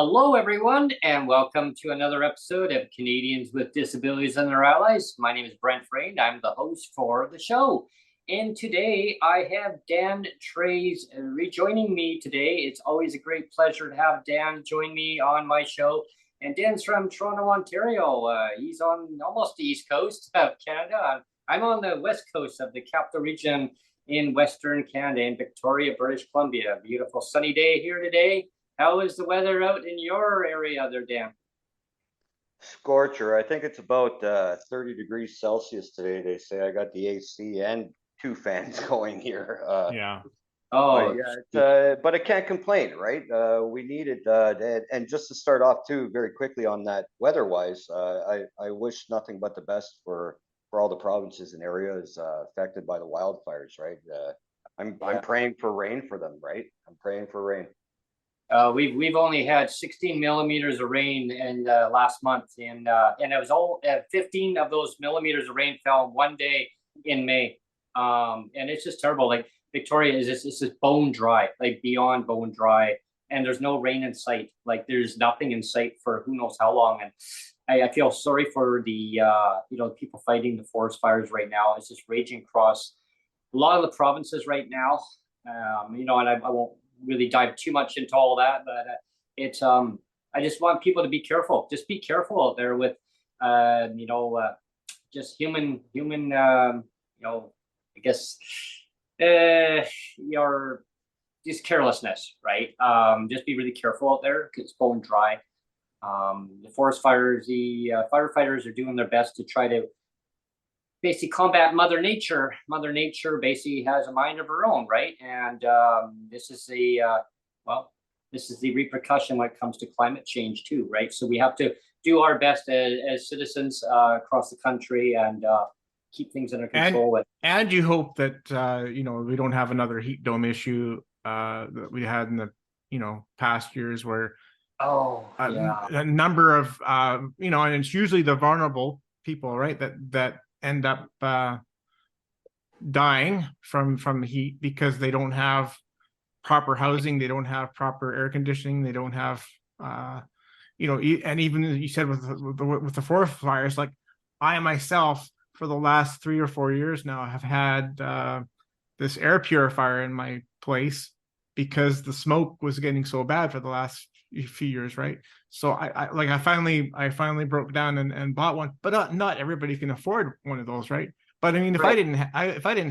Hello, everyone, and welcome to another episode of Canadians with Disabilities and Their Allies. My name is Brent Frain. I'm the host for the show. And today I have Dan Trays rejoining me today. It's always a great pleasure to have Dan join me on my show. And Dan's from Toronto, Ontario. He's on almost the east coast of Canada. I'm on the west coast of the capital region in Western Canada, in Victoria, British Columbia. Beautiful sunny day here today. How is the weather out in your area there, Dan? Scorcher. I think it's about 30 degrees Celsius today. They say I got the AC and two fans going here. Yeah. Oh, But I can't complain, right? We needed, and just to start off too, very quickly on that weather-wise, I wish nothing but the best for all the provinces and areas affected by the wildfires, right? I'm praying for rain for them, right? I'm praying for rain. we've only had 16 millimeters of rain in last month, and it was all 15 of those millimeters of rain fell one day in May, and it's just terrible. Like Victoria is just bone dry, like beyond bone dry, and there's no rain in sight. Like there's nothing in sight for who knows how long. And I feel sorry for the people fighting the forest fires right now. It's just raging across a lot of the provinces right now. And I won't really dive too much into all that, but it's I just want people to be careful. Just be careful out there with just human I guess your just carelessness, right? Just be really careful out there because it's bone dry. The forest fires, the firefighters are doing their best to try to basically combat Mother Nature. Mother Nature basically has a mind of her own, right? And this is the repercussion when it comes to climate change too, right? So we have to do our best as citizens across the country and keep things under control. And you hope that we don't have another heat dome issue that we had in the past years where a number of and it's usually the vulnerable people, right, that end up dying from heat because they don't have proper housing, they don't have proper air conditioning, they don't have and even you said with the forest fires, like I myself for the last 3 or 4 years now have had this air purifier in my place because the smoke was getting so bad for the last few years, right? So I finally broke down and bought one, but not everybody can afford one of those, right? But I mean, if I didn't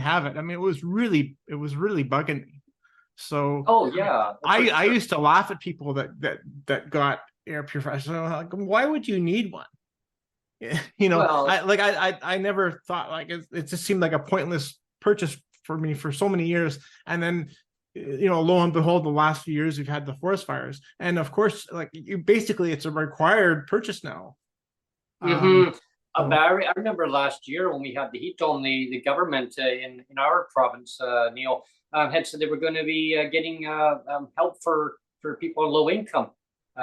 have it, I mean, it was really bugging me. So I used to laugh at people that got air purifiers. So like, why would you need one? I never thought, like, it just seemed like a pointless purchase for me for so many years, and then lo and behold, the last few years we've had the forest fires, and of course, like it's a required purchase now. A battery. I remember last year when we had the heat dome, the government in our province, Neil, had said they were going to be getting help for people on low income,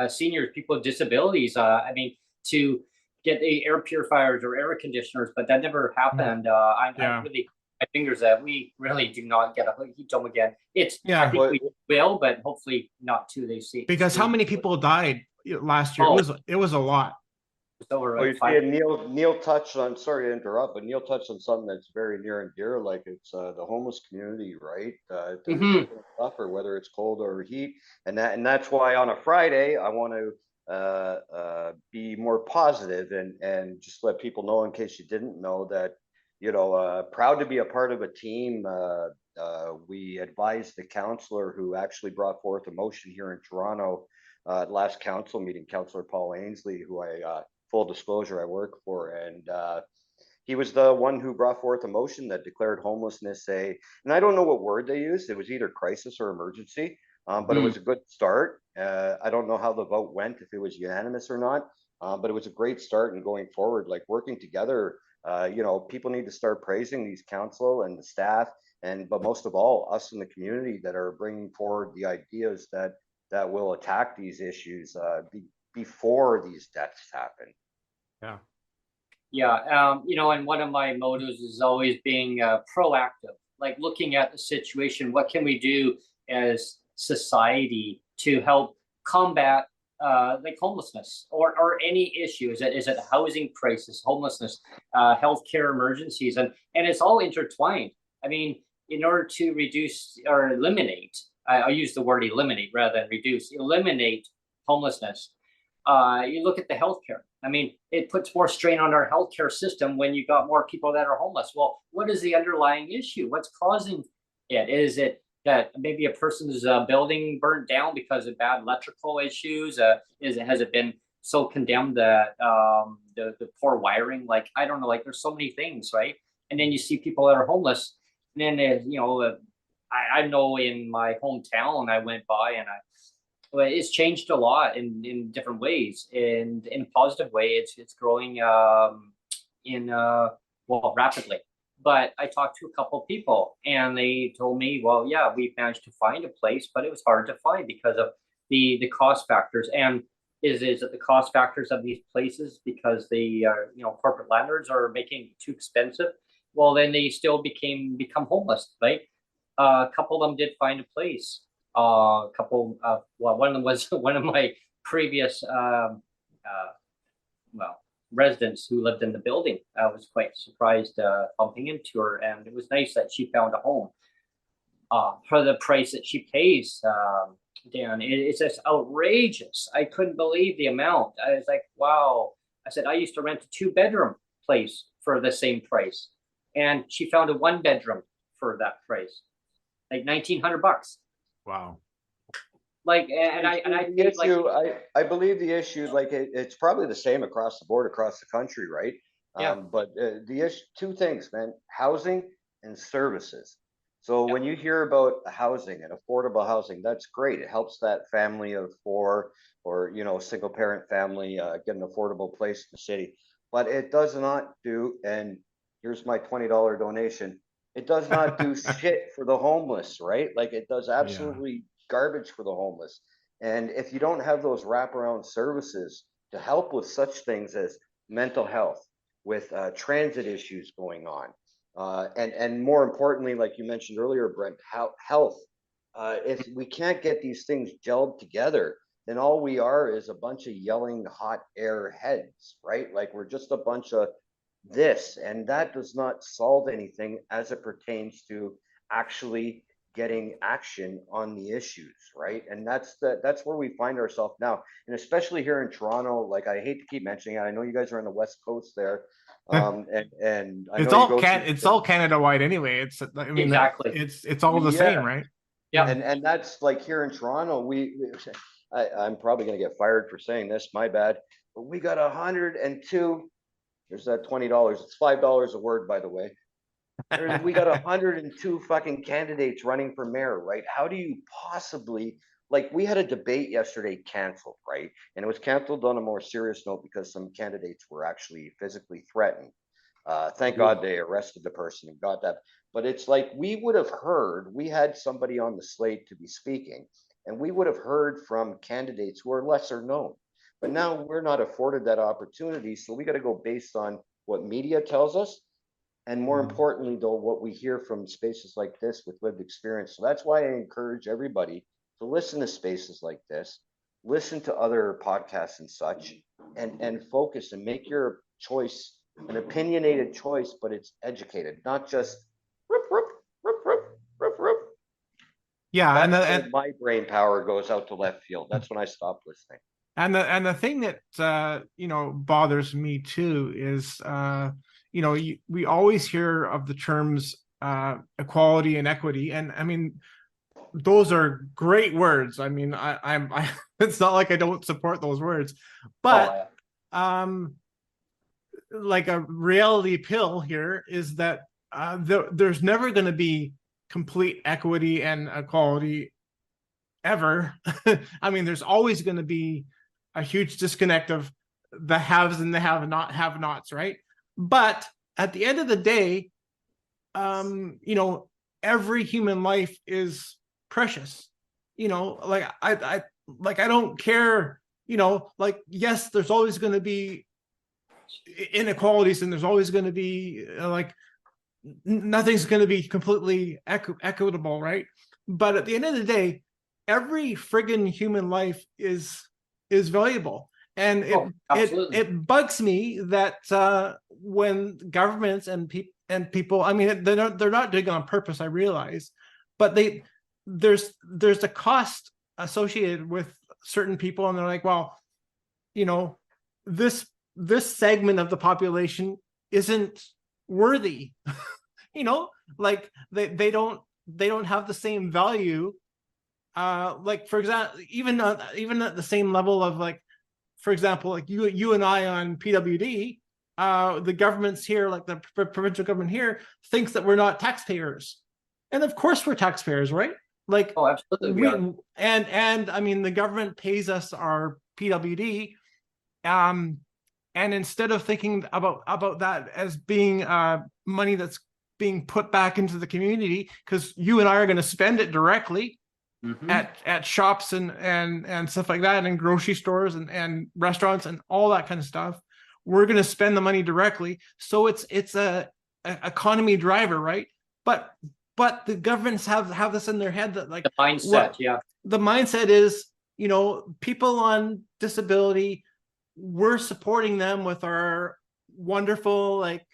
seniors, people with disabilities. To get the air purifiers or air conditioners, but that never happened. I really my fingers that we really do not get a heat dome again. I think we will, but hopefully not too. They see because how many people died last year? It was a lot. Neil touched on. Sorry to interrupt, but Neil touched on something that's very near and dear. Like it's the homeless community, right? Suffer whether it's cold or heat, and that's why on a Friday I want to be more positive and just let people know, in case you didn't know, that proud to be a part of a team. We advised the councillor who actually brought forth a motion here in Toronto last council meeting, Councillor Paul Ainsley, who full disclosure, I work for, and he was the one who brought forth a motion that declared homelessness and I don't know what word they used. It was either crisis or emergency, but it was a good start. I don't know how the vote went, if it was unanimous or not, but it was a great start. And going forward, like working together, people need to start praising these council and the staff, but most of all, us in the community that are bringing forward the ideas that will attack these issues before these deaths happen. Yeah. Yeah, and one of my motives is always being proactive, like looking at the situation. What can we do as society to help combat like homelessness or any issue? Is it housing crisis, homelessness, healthcare emergencies, and it's all intertwined. I mean, in order to reduce or eliminate, I use the word eliminate rather than reduce, eliminate homelessness. You look at the healthcare. I mean, it puts more strain on our healthcare system when you got more people that are homeless. Well, what is the underlying issue? What's causing it? Is it that maybe a person's building burnt down because of bad electrical issues? Has it been so condemned that the poor wiring? Like, I don't know. Like, there's so many things, right? And then you see people that are homeless, and then I know in my hometown, I went by and it's changed a lot in different ways. And in a positive way, it's growing rapidly. But I talked to a couple of people, and they told me, well, yeah, we managed to find a place, but it was hard to find because of the cost factors. And is it the cost factors of these places because the corporate landlords are making it too expensive? Well, then they still become homeless, right? A couple of them did find a place. One of them was one of my previous residents who lived in the building. I was quite surprised bumping into her, and it was nice that she found a home for the price that she pays. Dan, it's just outrageous. I couldn't believe the amount. I was like, wow. I said, I used to rent a 2-bedroom place for the same price, and she found a 1-bedroom for that price, like $1,900. Wow. Like, and I think, like, I believe the issue, like it's probably the same across the board, across the country, right? Yeah. But the issue, two things, man: housing and services. So when you hear about housing and affordable housing, that's great. It helps that family of 4 or single parent family get an affordable place in the city. But it does not do, and here's my $20 donation. It does not do shit for the homeless, right? Like it does absolutely garbage for the homeless. And if you don't have those wraparound services to help with such things as mental health, with transit issues going on, and more importantly, like you mentioned earlier, Brent, health. If we can't get these things gelled together, then all we are is a bunch of yelling hot air heads, right? Like we're just a bunch of this, and that does not solve anything as it pertains to actually getting action on the issues, right? And that's where we find ourselves now, and especially here in Toronto. Like, I hate to keep mentioning it, I know you guys are on the west coast there, and I it's know all Canada wide anyway. I mean, exactly. It's all the same, right? Yeah. And that's like here in Toronto, I'm probably going to get fired for saying this, my bad, but we got 102. There's that $20. It's $5 a word, by the way. We got 102 fucking candidates running for mayor, right? How do you possibly, like, we had a debate yesterday canceled, right? And it was canceled on a more serious note because some candidates were actually physically threatened. Thank God they arrested the person and got that. But it's like, we had somebody on the slate to be speaking, and we would have heard from candidates who are lesser known. But now we're not afforded that opportunity. So we got to go based on what media tells us. And more importantly, though, what we hear from spaces like this with lived experience. So that's why I encourage everybody to listen to spaces like this, listen to other podcasts and such, and focus and make your choice an opinionated choice, but it's educated, not just rip, rip, rip, rip, rip, rip. Yeah, and my brain power goes out to left field. That's when I stop listening. And the thing that bothers me too is we always hear of the terms equality and equity, and I mean, those are great words. I mean, I it's not like I don't support those words, but like a reality pill here is that there's never going to be complete equity and equality ever. I mean, there's always going to be a huge disconnect of the haves and the have-nots, right? But at the end of the day, every human life is precious. Like I don't care. Like, yes, there's always going to be inequalities, and there's always going to be nothing's going to be completely equitable, right? But at the end of the day, every friggin' human life is valuable, and it bugs me that when governments and people, I mean, they're not doing it on purpose, I realize, but there's a cost associated with certain people, and they're like, well, this segment of the population isn't worthy. Like they don't have the same value. Like, for example, even at the same level of, like, for example, like you and I on PWD, the governments here, like the provincial government here, thinks that we're not taxpayers, and of course we're taxpayers, right? Like, oh, absolutely. And I mean, the government pays us our PWD, and instead of thinking about that as being money that's being put back into the community, because you and I are going to spend it directly at shops and stuff like that, and grocery stores and restaurants and all that kind of stuff, we're going to spend the money directly. So it's a economy driver, right? But the governments have this in their head that, like, the mindset, the mindset is, people on disability, we're supporting them with our wonderful, like,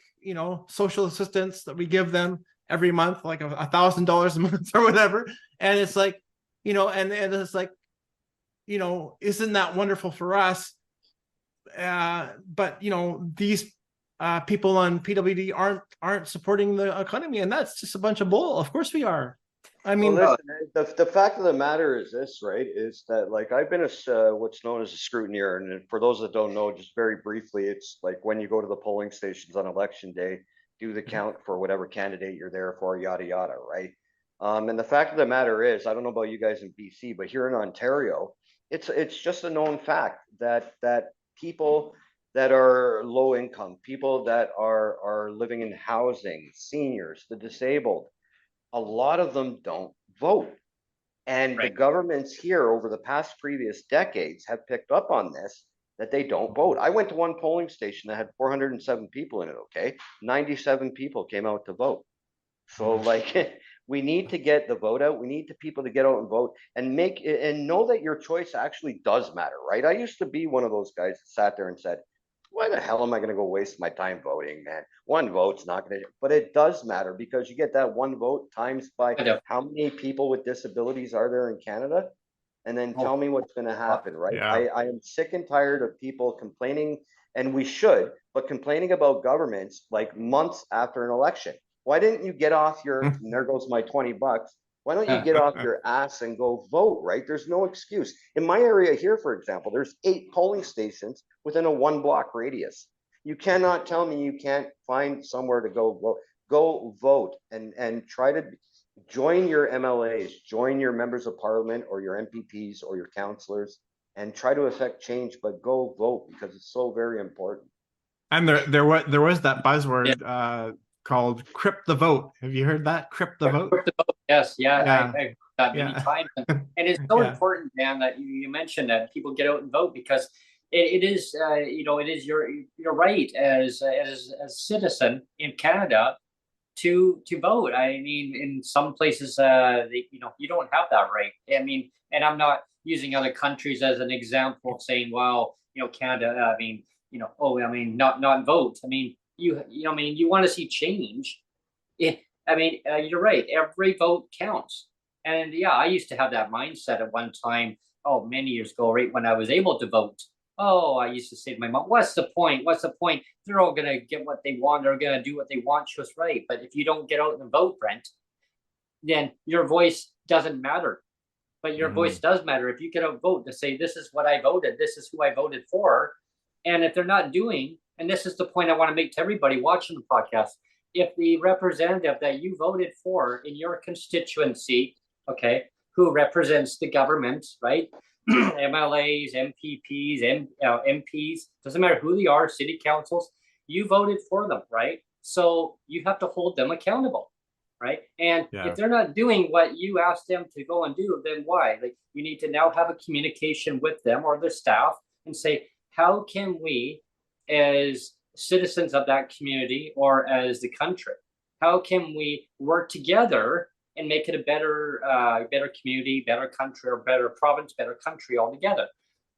social assistance that we give them every month, like $1,000 a month or whatever. And it's like, and it's like, isn't that wonderful for us? But these people on PWD aren't supporting the economy, and that's just a bunch of bull. Of course we are. I mean, well, listen, the fact of the matter is this, right? Is that, like, I've been what's known as a scrutineer, and for those that don't know, just very briefly, it's like when you go to the polling stations on election day, do the count for whatever candidate you're there for, yada yada, right? And the fact of the matter is, I don't know about you guys in BC, but here in Ontario, it's just a known fact that people that are low income, people that are living in housing, seniors, the disabled, a lot of them don't vote. And the governments here over the past previous decades have picked up on this, that they don't vote. I went to one polling station that had 407 people in it, okay? 97 people came out to vote. So, like, we need to get the vote out. We need the people to get out and vote and know that your choice actually does matter, right? I used to be one of those guys that sat there and said, why the hell am I going to go waste my time voting, man? One vote's not going to, but it does matter, because you get that one vote times by how many people with disabilities are there in Canada, and then tell me what's going to happen, right? Yeah. I am sick and tired of people complaining, and we should, but complaining about governments like months after an election. Why didn't you get off your, and there goes my $20. Why don't you get off your ass and go vote, right? There's no excuse. In my area here, for example, there's 8 polling stations within a 1-block radius. You cannot tell me you can't find somewhere to go vote. Go vote and try to join your MLAs, join your members of parliament or your MPPs or your councillors, and try to affect change, but go vote, because it's so very important. And there was that buzzword called "crypt the vote." Have you heard that? Crypt the vote. Yes, Yeah. I've heard that many times, and it's so important, Dan, that you mentioned that people get out and vote, because it is, it is your right as a citizen in Canada to vote. I mean, in some places, you don't have that right. I mean, and I'm not using other countries as an example, saying, well, Canada, I mean, not vote. I mean, I mean, you want to see change. I mean, you're right. Every vote counts. And yeah, I used to have that mindset at one time, many years ago, right when I was able to vote. Oh, I used to say to my mom, what's the point? What's the point? They're all going to get what they want. They're going to do what they want. She was right. But if you don't get out and vote, Brent, then your voice doesn't matter. But your voice does matter. If you get a vote to say, this is what I voted, this is who I voted for. And if they're not doing, and this is the point I want to make to everybody watching the podcast, if the representative that you voted for in your constituency, okay, who represents the government, right? MLAs, MPPs, MPs, doesn't matter who they are, city councils, you voted for them, right? So you have to hold them accountable, right? And if they're not doing what you asked them to go and do, then why? Like, you need to now have a communication with them or the staff and say, how can we, as citizens of that community or as the country, how can we work together and make it a better community, better country, or better province, better country altogether?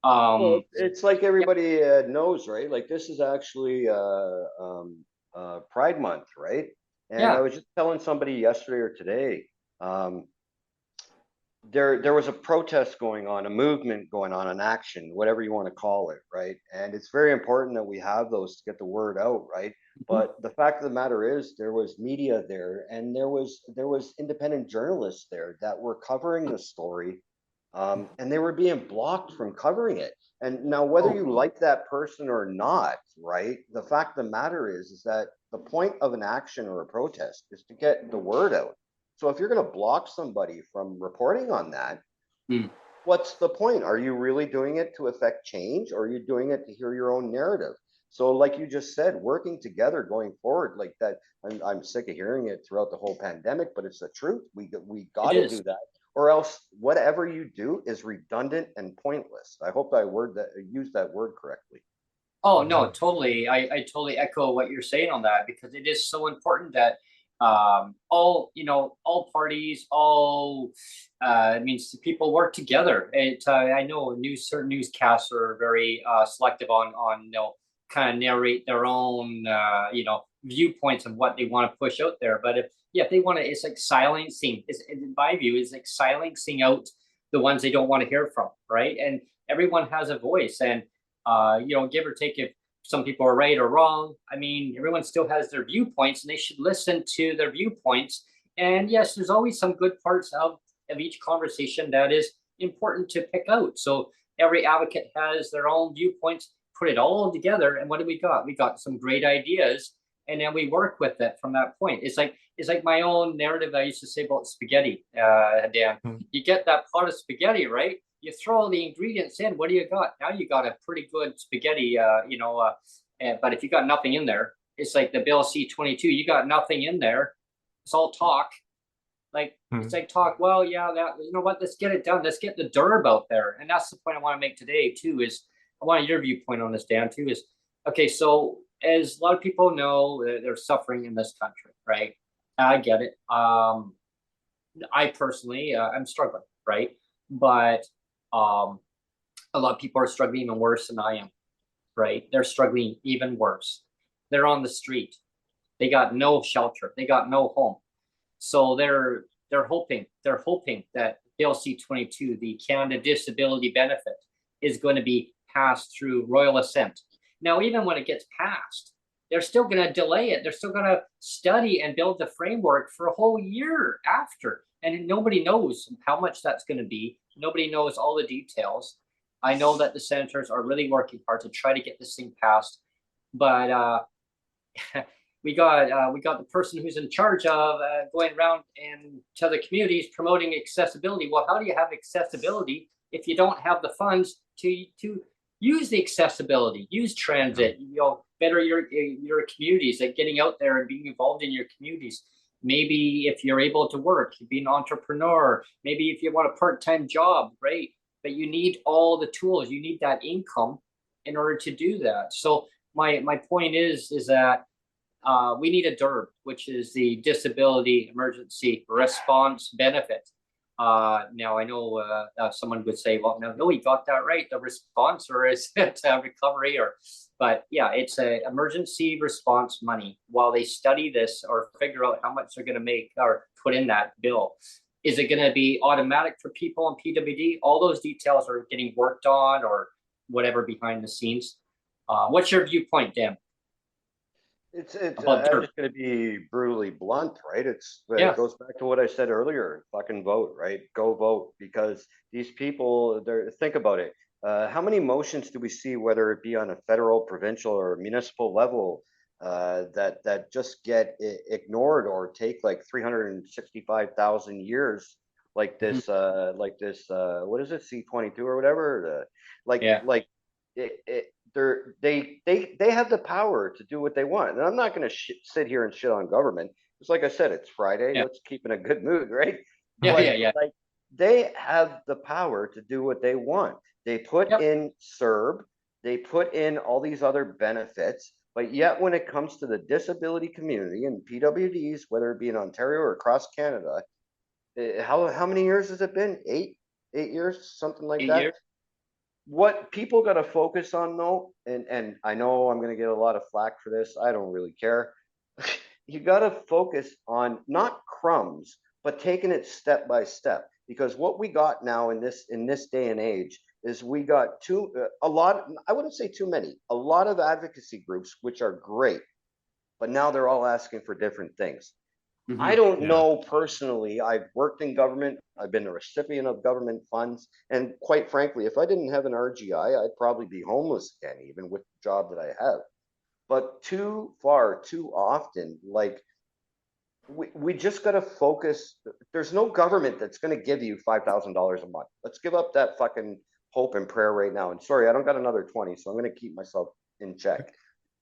Well, it's like everybody knows, right? Like, this is actually Pride Month, right? And I was just telling somebody yesterday or today, there was a protest going on, a movement going on, an action, whatever you want to call it, right? And it's very important that we have those to get the word out, right? But the fact of the matter is, there was media there, and there was independent journalists there that were covering the story, and they were being blocked from covering it. And now, whether you like that person or not, right? The fact of the matter is that the point of an action or a protest is to get the word out. So if you're going to block somebody from reporting on that, what's the point? Are you really doing it to affect change, or are you doing it to hear your own narrative? So, like you just said, working together going forward like that. I'm sick of hearing it throughout the whole pandemic, but it's the truth. We got to do that, or else whatever you do is redundant and pointless. I hope I used that word correctly. Oh, no, totally. I totally echo what you're saying on that, because it is so important that all parties, people work together. I know certain newscasts are very selective on kind of narrate their own viewpoints of what they want to push out there. But if they want to, it's like silencing. In my view, is like silencing out the ones they don't want to hear from, right? And everyone has a voice, and give or take, if some people are right or wrong, I mean, everyone still has their viewpoints, and they should listen to their viewpoints. And yes, there's always some good parts of each conversation that is important to pick out. So every advocate has their own viewpoints, put it all together, and what do we got? We got some great ideas, and then we work with it from that point. It's like my own narrative I used to say about spaghetti, Dan. You get that pot of spaghetti, right? You throw all the ingredients in. What do you got? Now you got a pretty good spaghetti, but if you got nothing in there, it's like the Bill C-22. You got nothing in there. It's all talk. It's like talk. Well, yeah, you know what? Let's get it done. Let's get the derb out there. And that's the point I want to make today too. Is I want your viewpoint on this, Dan, too. Is okay. So as a lot of people know, they're suffering in this country, right? I get it. I personally, I'm struggling, right? But a lot of people are struggling even worse than I am, right? They're struggling even worse. They're on the street. They got no shelter. They got no home. So they're hoping that Bill C-22, the Canada Disability Benefit, is going to be passed through royal assent. Now, even when it gets passed, they're still going to delay it. They're still going to study and build the framework for a whole year after. And nobody knows how much that's going to be. Nobody knows all the details. I know that the senators are really working hard to try to get this thing passed, but we got the person who's in charge of going around and to the communities promoting accessibility. Well, how do you have accessibility if you don't have the funds to use the accessibility, use transit, better your communities, like getting out there and being involved in your communities? Maybe if you're able to work, be an entrepreneur. Maybe if you want a part-time job, right? But you need all the tools. You need that income in order to do that. So my point is that we need a DERB, which is the Disability Emergency Response Benefit. Now I know someone would say, well, no, you got that right. The response, or is it recovery? But yeah, it's a emergency response money. While they study this or figure out how much they're going to make or put in that bill, is it going to be automatic for people on PWD? All those details are getting worked on, or whatever behind the scenes. What's your viewpoint, Dan? About I'm dirt? just gonna be brutally blunt, right? Yeah. It goes back to what I said earlier, fucking vote, right? Go vote, because these people, think about it. How many motions do we see, whether it be on a federal, provincial, or municipal level, that just get ignored or take like 365,000 years, like this, what is it, C-22 or whatever? Yeah. They have the power to do what they want, and I'm not going to sit here and shit on government. It's like I said, it's Friday. Yeah. Let's keep in a good mood, right? Yeah, But, yeah. like, they have the power to do what they want. They put Yep. in CERB, they put in all these other benefits, but yet when it comes to the disability community and PWDs, whether it be in Ontario or across Canada, how many years has it been? 8 years, something like 8 that. years. What people got to focus on, though, and I know I'm going to get a lot of flack for this, I don't really care. You got to focus on not crumbs, but taking it step by step, because what we got now in this day and age is we got a lot, I wouldn't say too many, a lot of advocacy groups, which are great, but now they're all asking for different things. I don't Yeah. know personally. I've worked in government. I've been a recipient of government funds. And quite frankly, if I didn't have an RGI, I'd probably be homeless again, even with the job that I have. But too often, like, we just got to focus. There's no government that's going to give you $5,000 a month. Let's give up that fucking hope and prayer right now. And sorry, I don't got another 20, so I'm going to keep myself in check.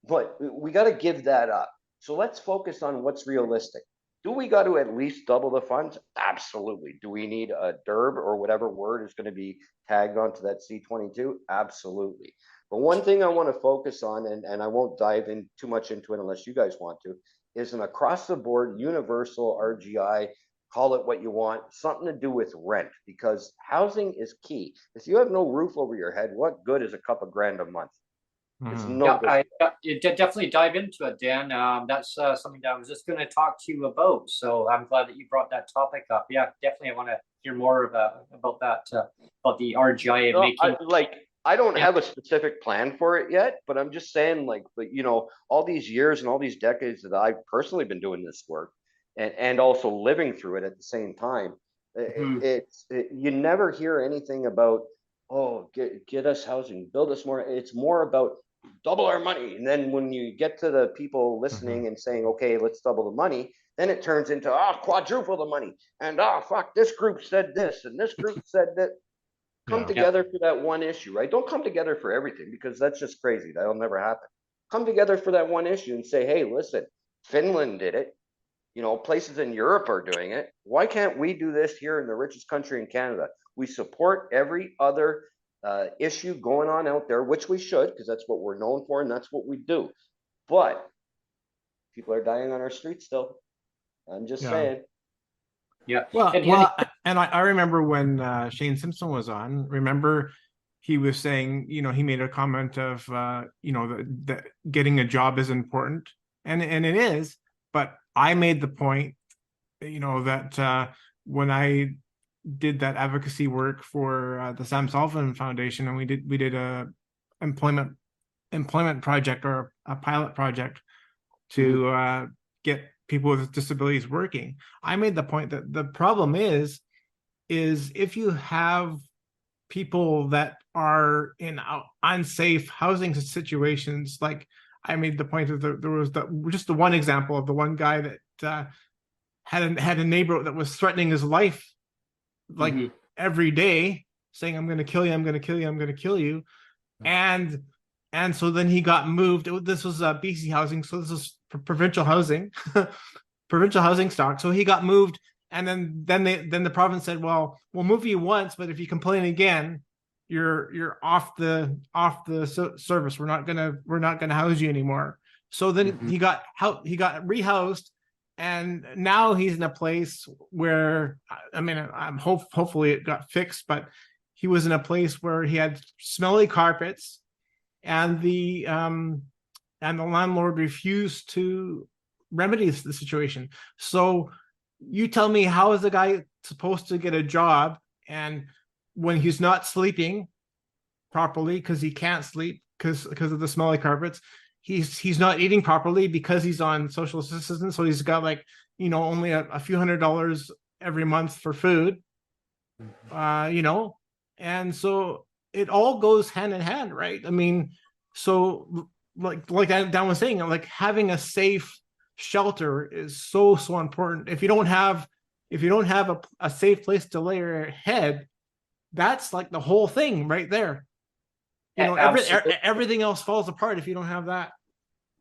But we got to give that up. So let's focus on what's realistic. Do we got to at least double the funds? Absolutely. Do we need a DERB or whatever word is going to be tagged onto that C-22? Absolutely. But one thing I want to focus on, and I won't dive in too much into it unless you guys want to, is an across the board universal RGI, call it what you want, something to do with rent, because housing is key. If you have no roof over your head, what good is a couple grand a month? It's Mhm. no good. You definitely dive into it, Dan. That's something that I was just going to talk to you about. So I'm glad that you brought that topic up. Yeah, definitely. I want to hear more about that, about the RGI and No, making. I don't Yeah. have a specific plan for it yet, but I'm just saying, like, but all these years and all these decades that I've personally been doing this work, and also living through it at the same time, you never hear anything about, oh, get us housing, build us more. It's more about double our money, and then when you get to the people listening and saying, okay, let's double the money, then it turns into, quadruple the money, and fuck, this group said this and this group said that. Come Yeah. together for that one issue, right? Don't come together for everything, because that's just crazy. That'll never happen. Come together for that one issue and say, hey, listen, Finland did it. Places in Europe are doing it. Why can't we do this here in the richest country in Canada? We support every other issue going on out there, which we should, because that's what we're known for and that's what we do. But people are dying on our streets still. I'm just saying. Yeah. And I remember when Shane Simpson was on. Remember, he was saying, he made a comment of, that getting a job is important, and it is. But I made the point, that when I did that advocacy work for the Sam Sullivan Foundation, and we did a employment project, or a pilot project to get people with disabilities working. I made the point that the problem is if you have people that are in unsafe housing situations, like I made the point of there was just the one example of the one guy that had a neighbor that was threatening his life, like every day, saying, I'm going to kill you, I'm going to kill you, I'm going to kill you. And so then he got moved. This was BC housing, so this is provincial housing, provincial housing stock. So he got moved, and then the province said, well, we'll move you once, but if you complain again, you're off the service. We're not gonna house you anymore. So then he got rehoused, and now he's in a place where, I mean, hopefully it got fixed, but he was in a place where he had smelly carpets, and the landlord refused to remedy the situation. So you tell me, how is the guy supposed to get a job, and when he's not sleeping, properly because he can't sleep because of the smelly carpets. He's not eating properly because he's on social assistance, so he's got like, you know, only a few $100s every month for food. You know, and so it all goes hand in hand, right? I mean, so like Dan was saying, like having a safe shelter is so important. If you don't have a safe place to lay your head, that's like the whole thing right there. You know, Absolutely. everything else falls apart if you don't have that.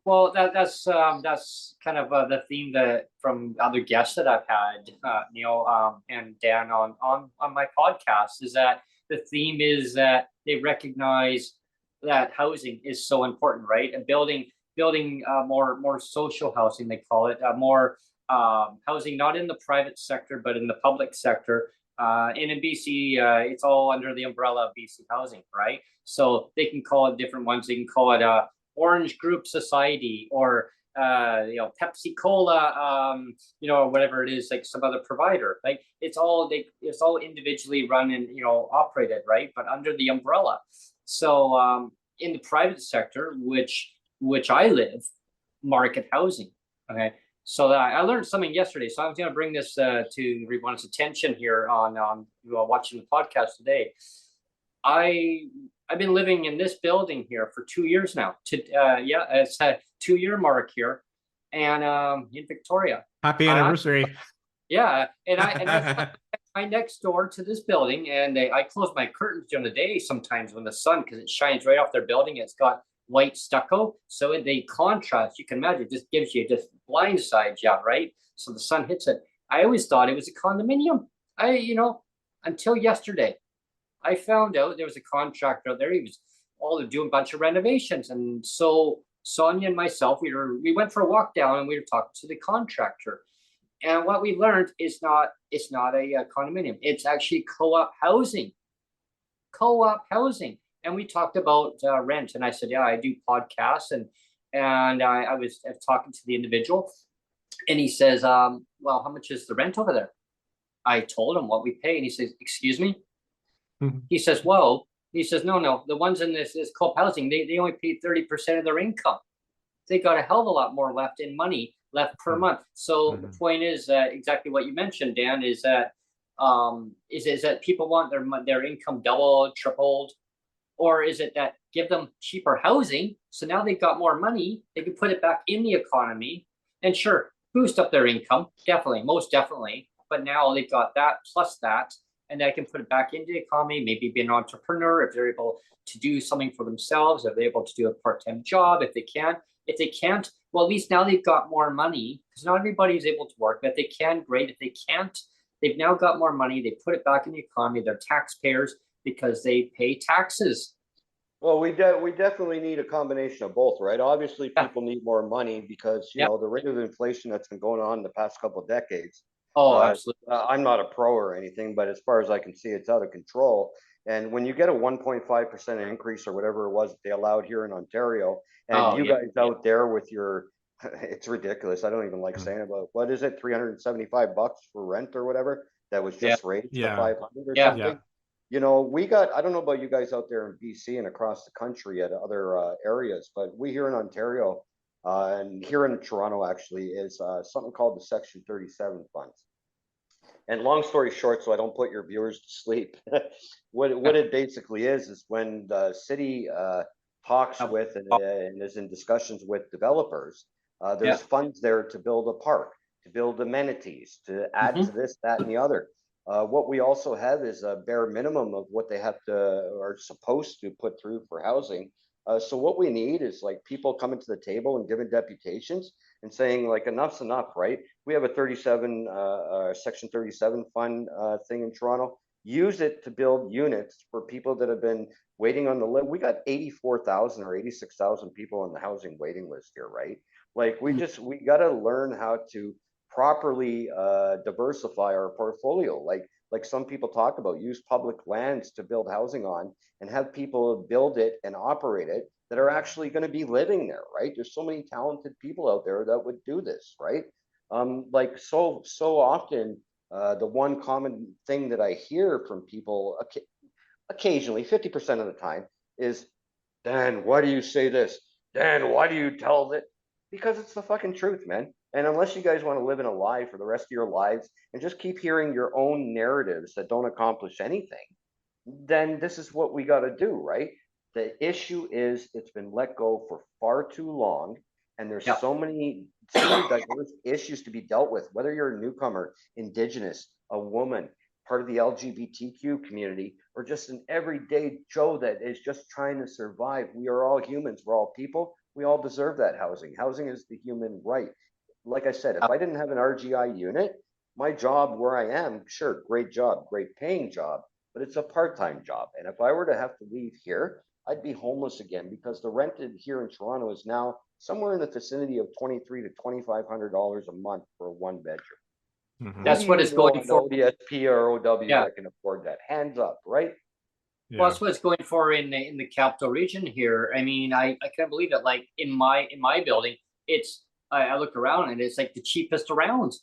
Well, that's kind of the theme that from other guests that I've had, Neil, and Dan on my podcast, is that the theme is that they recognize that housing is so important, right? And building more social housing, they call it, more housing, not in the private sector but in the public sector. And in BC, it's all under the umbrella of BC Housing, right? So they can call it different ones. They can call it Orange Group Society, or Pepsi Cola, or whatever it is, like some other provider. Like it's all individually run and operated, right? But under the umbrella. So in the private sector, which I live, market housing. Okay. So I learned something yesterday. So I was going to bring this to everyone's attention here on watching the podcast today. I've been living in this building here for 2 years now. It's a 2-year mark here, and in Victoria. Happy anniversary. I next door to this building, and I close my curtains during the day sometimes when the sun, because it shines right off their building. It's got white stucco, so they contrast. You can imagine, it just gives you, just blindsides you, right? So the sun hits it. I always thought it was a condominium. Until yesterday. I found out there was a contractor out there. He was doing a bunch of renovations, and so Sonia and myself, we went for a walk down, and we were talking to the contractor. And what we learned is it's not a condominium. It's actually co-op housing. Co-op housing, and we talked about rent. And I said, yeah, I do podcasts, and I was talking to the individual, and he says, well, how much is the rent over there? I told him what we pay, and he says, excuse me. He says, well, no, the ones in this co-op housing, they only pay 30% of their income. They got a hell of a lot more left in money left per month. So the point is exactly what you mentioned, Dan, is that is that people want their income doubled, tripled, or is it that give them cheaper housing, so now they've got more money, they can put it back in the economy, and sure, boost up their income, definitely, most definitely, but now they've got that plus that, and they can put it back into the economy, maybe be an entrepreneur if they're able to do something for themselves, if they're able to do a part-time job, if they can. If they can't, well, at least now they've got more money, because not everybody is able to work, but if they can, great. If they can't, they've now got more money, they put it back in the economy, they're taxpayers because they pay taxes. Well, we definitely need a combination of both, right? Obviously, people need more money because, the rate of inflation that's been going on in the past couple of decades. Oh, absolutely. I'm not a pro or anything, but as far as I can see, it's out of control. And when you get a 1.5% increase or whatever it was that they allowed here in Ontario, and guys out there with your, it's ridiculous. I don't even like saying it, but what is it, $375 for rent or whatever? That was just raised to 500 or something. We got, I don't know about you guys out there in BC and across the country at other areas, but we here in Ontario, and here in Toronto actually, is something called the Section 37 funds. And long story short, so I don't put your viewers to sleep, what it basically is when the city talks with and is in discussions with developers, there's funds there to build a park, to build amenities, to add to this, that, and the other. What we also have is a bare minimum of what they have to are supposed to put through for housing. So what we need is like people coming to the table and giving deputations and saying like enough's enough, right? We have a Section 37 fund thing in Toronto. Use it to build units for people that have been waiting on the list. We got 84,000 or 86,000 people on the housing waiting list here, right? Like we got to learn how to properly diversify our portfolio. Like some people talk about, use public lands to build housing on and have people build it and operate it that are actually going to be living there, right? There's so many talented people out there that would do this, right? Like so often, the one common thing that I hear from people occasionally, 50% of the time, is, Dan, why do you say this? Dan, why do you tell it? Because it's the fucking truth, man. And unless you guys want to live in a lie for the rest of your lives and just keep hearing your own narratives that don't accomplish anything, then this is what we got to do, right? The issue is it's been let go for far too long, and there's Yeah. so many diverse issues to be dealt with, whether you're a newcomer, indigenous, a woman, part of the LGBTQ community, or just an everyday Joe that is just trying to survive. We are all humans, we're all people, we all deserve that housing. Housing is the human right. Like I said, if I didn't have an RGI unit, my job where I am, sure, great job, great paying job, but it's a part-time job. And if I were to have to leave here, I'd be homeless again, because the rent here in Toronto is now somewhere in the vicinity of $2,300 to $2,500 a month for a one bedroom. Mhm. That's what it's going for. ODSP or OW Yeah. that can afford that. Hands up, right? Well, that's what it's going for in the capital region here. I mean, I can't believe it. Like in my building, it's I look around and it's like the cheapest around.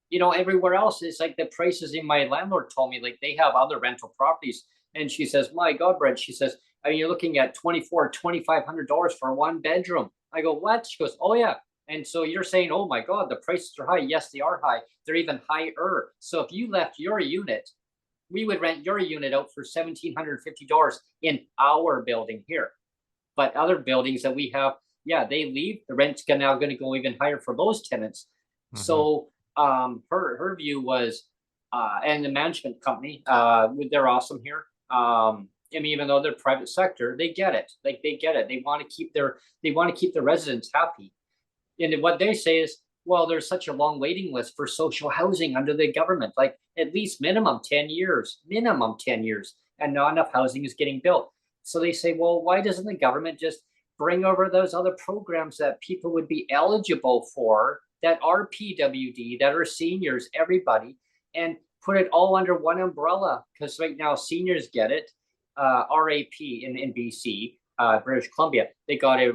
You know, everywhere else it's like the prices. In my landlord told me like they have other rental properties, and she says, "My God, Brent," she says, "I mean, you're looking at $2,500 for a one bedroom." I go, "What?" She goes, "Oh yeah." And so you're saying, "Oh my God, the prices are high." Yes, they are high. They're even higher. So if you left your unit, we would rent your unit out for $1,750 in our building here. But other buildings that we have, yeah, they leave. The rent's now going to go even higher for those tenants. So her view was, and the management company, they're awesome here. I mean, even though they're private sector, they get it. Like they get it. They want to keep their residents happy. And what they say is, well, there's such a long waiting list for social housing under the government, like at least minimum 10 years, and not enough housing is getting built. So they say, well, why doesn't the government just bring over those other programs that people would be eligible for, that are PWD, that are seniors, everybody, and put it all under one umbrella? Because right now seniors get it, RAP in BC, British Columbia, they got a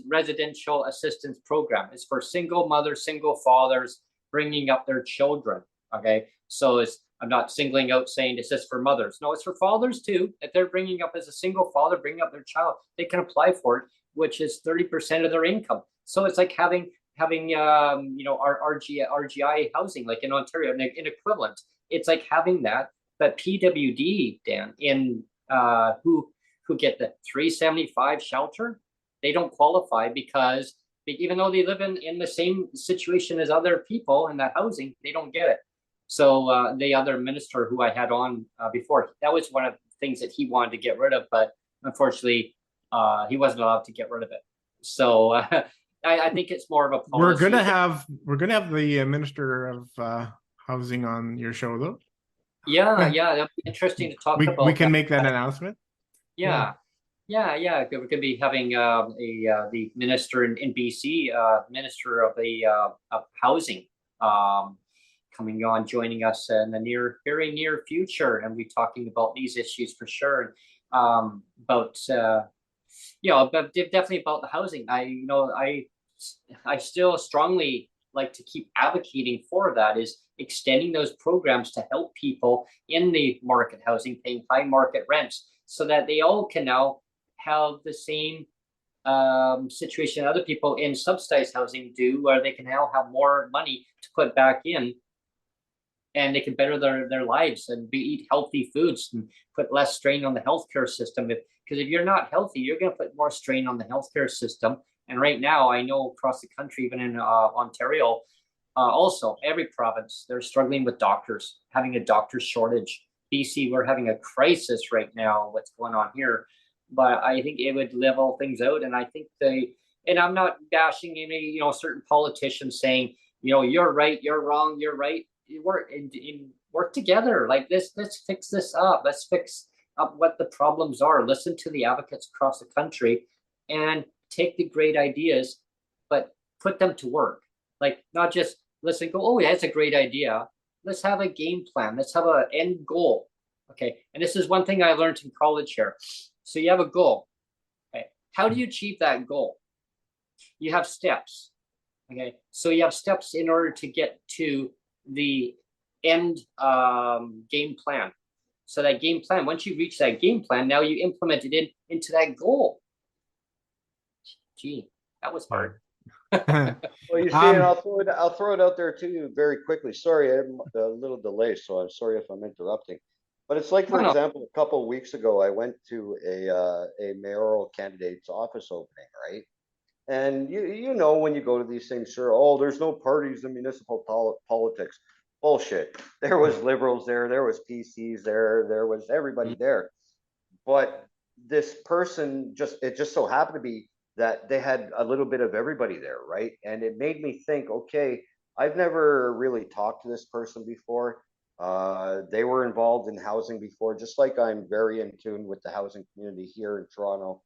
residential assistance program. It's for single mothers, single fathers bringing up their children. Okay, so I'm not singling out saying it's just for mothers. No, it's for fathers too. If they're bringing up as a single father, bringing up their child, they can apply for it, which is 30% of their income. So it's like having our RGI housing, like in Ontario, an equivalent. It's like having that, but PWD, Dan, in who get the 375 shelter, they don't qualify because even though they live in the same situation as other people in that housing, they don't get it. So the other minister who I had on before, that was one of the things that he wanted to get rid of, but unfortunately, he wasn't allowed to get rid of it. So I think it's more of a policy. We're gonna have the Minister of Housing on your show, though. Yeah, that'd be interesting to talk about. We can make that announcement. Yeah. We're going to be having the minister in BC, Minister of Housing, coming on, joining us in the very near future, and we're talking about these issues for sure. But definitely about the housing. I still strongly like to keep advocating for that, is extending those programs to help people in the market housing, paying high market rents, so that they all can now have the same situation other people in subsidized housing do, where they can now have more money to put back in, and they can better their lives and eat healthy foods and put less strain on the healthcare system. Because if you're not healthy, you're going to put more strain on the healthcare system. And right now, I know across the country, even in Ontario, also every province, they're struggling with doctors, having a doctor shortage. BC, we're having a crisis right now, what's going on here. But I think it would level things out. And I think and I'm not bashing any, certain politicians saying, you're right, you're wrong, you're right. Work together like this. Let's fix this up. Let's fix up what the problems are. Listen to the advocates across the country and take the great ideas, but put them to work. Like, not just listen, go, oh, yeah, that's a great idea. Let's have a game plan. Let's have an end goal. Okay. And this is one thing I learned in college here. So you have a goal. Okay. How do you achieve that goal? You have steps. Okay. So you have steps in order to get to the end game plan. So that game plan, once you reach that game plan, now you implement it into that goal. Gee, that was hard. Well, you see, and I'll throw it out there too very quickly. Sorry, I had a little delay, so I'm sorry if I'm interrupting. But it's like, for No, no. example, a couple of weeks ago, I went to a mayoral candidate's office opening, right? And you know when you go to these things, sure, oh, there's no parties in municipal politics. Bullshit. There was liberals there, there was PCs there, there was everybody there. But this person it just so happened to be that they had a little bit of everybody there, right? And it made me think, okay, I've never really talked to this person before. They were involved in housing before, just like I'm very in tune with the housing community here in Toronto.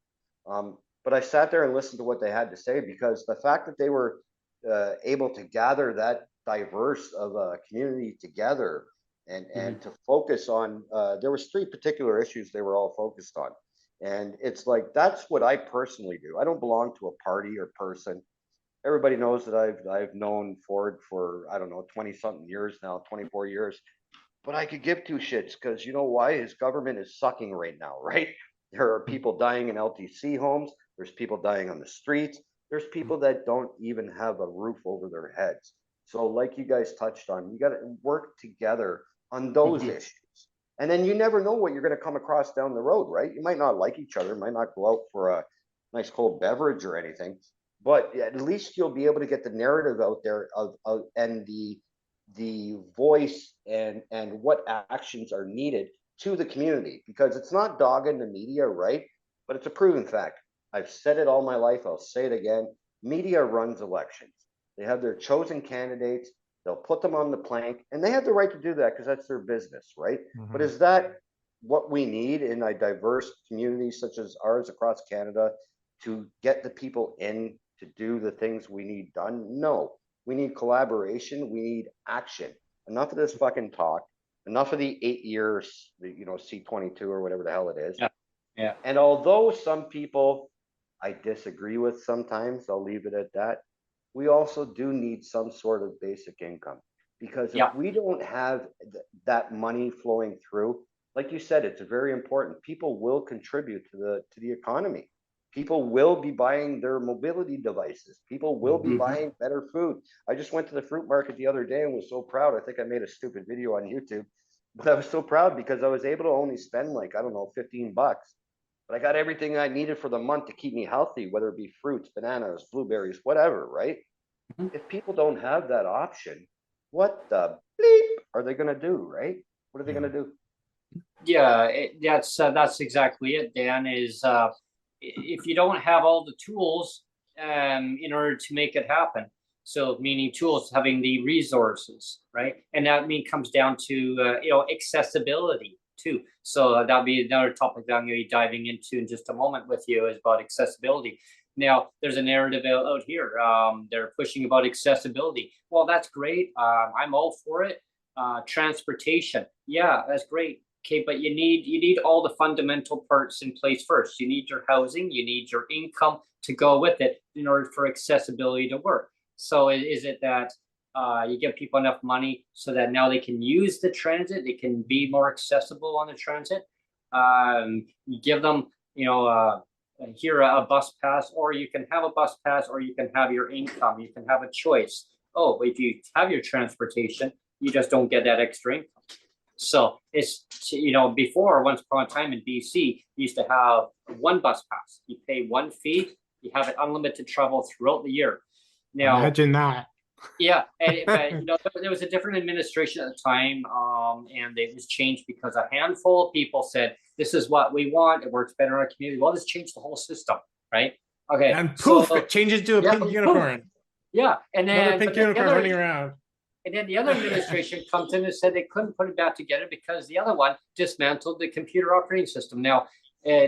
But I sat there and listened to what they had to say, because the fact that they were able to gather that diverse of a community together and to focus on, there was three particular issues they were all focused on. And it's like, that's what I personally do. I don't belong to a party or person. Everybody knows that I've known Ford for, I don't know, 20 something years now, 24 years. But I could give two shits, because you know why? His government is sucking right now, right? There are people dying in LTC homes. There's people dying on the streets. There's people that don't even have a roof over their heads. So like you guys touched on, you got to work together on those issues. And then you never know what you're going to come across down the road, right? You might not like each other, might not go out for a nice cold beverage or anything, but at least you'll be able to get the narrative out there of and the voice and what actions are needed to the community, because it's not dogging the media, right? But it's a proven fact. I've said it all my life. I'll say it again. Media runs elections. They have their chosen candidates. They'll put them on the plank, and they have the right to do that because that's their business, right? But is that what we need in a diverse community such as ours across Canada to get the people in to do the things we need done? No. We need collaboration. We need action. Enough of this fucking talk. Enough of the 8 years, C-22 or whatever the hell it is. Yeah. And although some people I disagree with sometimes, I'll leave it at that, we also do need some sort of basic income, because if we don't have that money flowing through, like you said, it's very important. People will contribute to the economy. People will be buying their mobility devices. People will be buying better food. I just went to the fruit market the other day and was so proud. I think I made a stupid video on YouTube, but I was so proud because I was able to only spend like, I don't know, 15 bucks. But I got everything I needed for the month to keep me healthy, whether it be fruits, bananas, blueberries, whatever, right? If people don't have that option, what the bleep are they going to do, right? What are they going to do? Yeah, that's exactly it, Dan, is if you don't have all the tools in order to make it happen. So meaning tools, having the resources, right? And that comes down to, accessibility too. So that'll be another topic that I'm going to be diving into in just a moment with you, is about accessibility. Now, there's a narrative out here. They're pushing about accessibility. Well, that's great. I'm all for it. Transportation. Yeah, that's great. Okay, but you need all the fundamental parts in place first. You need your housing, you need your income to go with it in order for accessibility to work. So is it that you give people enough money so that now they can use the transit, they can be more accessible on the transit? You give them, here a bus pass, or you can have a bus pass, or you can have your income. You can have a choice. Oh, if you have your transportation, you just don't get that extra income. So it's, before, once upon a time in BC, you used to have one bus pass. You pay one fee, you have it unlimited travel throughout the year. Now, imagine that. Yeah, but there was a different administration at the time, and it was changed because a handful of people said, "This is what we want. It works better in our community." Well, this changed the whole system, right? Okay, and poof, it changes to a pink unicorn. Yeah, and then another pink unicorn running around. And then the other administration comes in and said they couldn't put it back together because the other one dismantled the computer operating system. Now,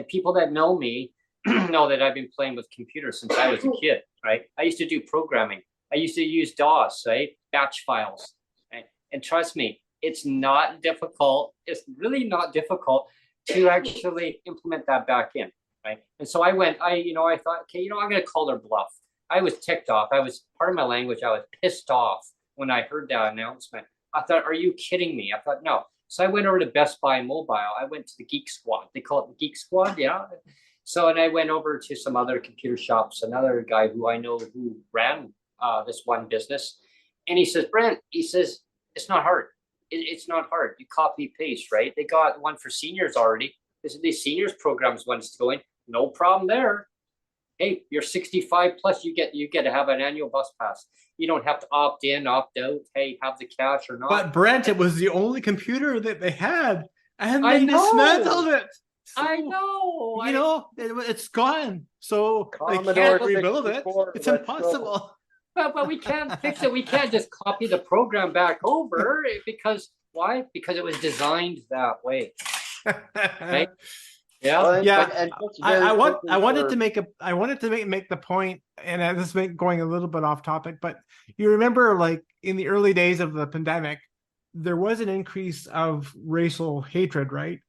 people that know me know that I've been playing with computers since I was a kid, right? I used to do programming. I used to use DOS, right? Batch files, right? And trust me, it's not difficult. It's really not difficult to actually implement that back in, right? And so I thought, okay, I'm going to call their bluff. I was ticked off. I was, part of my language, I was pissed off when I heard that announcement. I thought, are you kidding me? I thought, no, So I went over to Best Buy Mobile. I went to the Geek Squad. They call it the Geek Squad, yeah. So, and I went over to some other computer shops, another guy who I know who ran this one business. And he says, Brent, he says, it's not hard. It's not hard. You copy paste, right? They got one for seniors already. This is the seniors programs one's going. No problem there. Hey, you're 65 plus, you get to have an annual bus pass. You don't have to opt in, opt out. Hey, have the cash or not. But Brent, it was the only computer that they had, and I they know. dismantled it. So, I know. You know, it's gone. So they Commodore can't rebuild it. 64, It's let's go. impossible. But we can't fix it. We can't just copy the program back over because why? Because it was designed that way. Right? Yeah. Well, Yeah, and just very I quickly wanted for- to make the point, and this is going a little bit off topic, but you remember, like in the early days of the pandemic, there was an increase of racial hatred, right?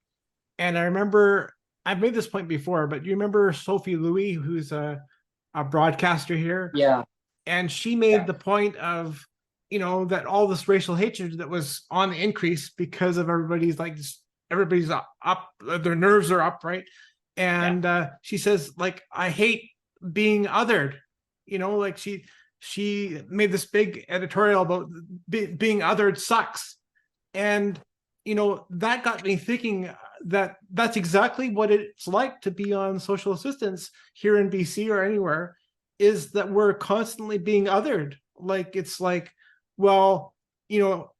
And I remember, I've made this point before, but you remember Sophie Louis, who's a broadcaster here, Yeah. and she made Yeah. the point of, you know, that all this racial hatred that was on the increase because of everybody's up, their nerves are up, right? And she says, like, I hate being othered, you know, like she made this big editorial about being othered sucks. And you know, that got me thinking that that's exactly what it's like to be on social assistance here in BC or anywhere, is that we're constantly being othered. Like, it's like, well, you know,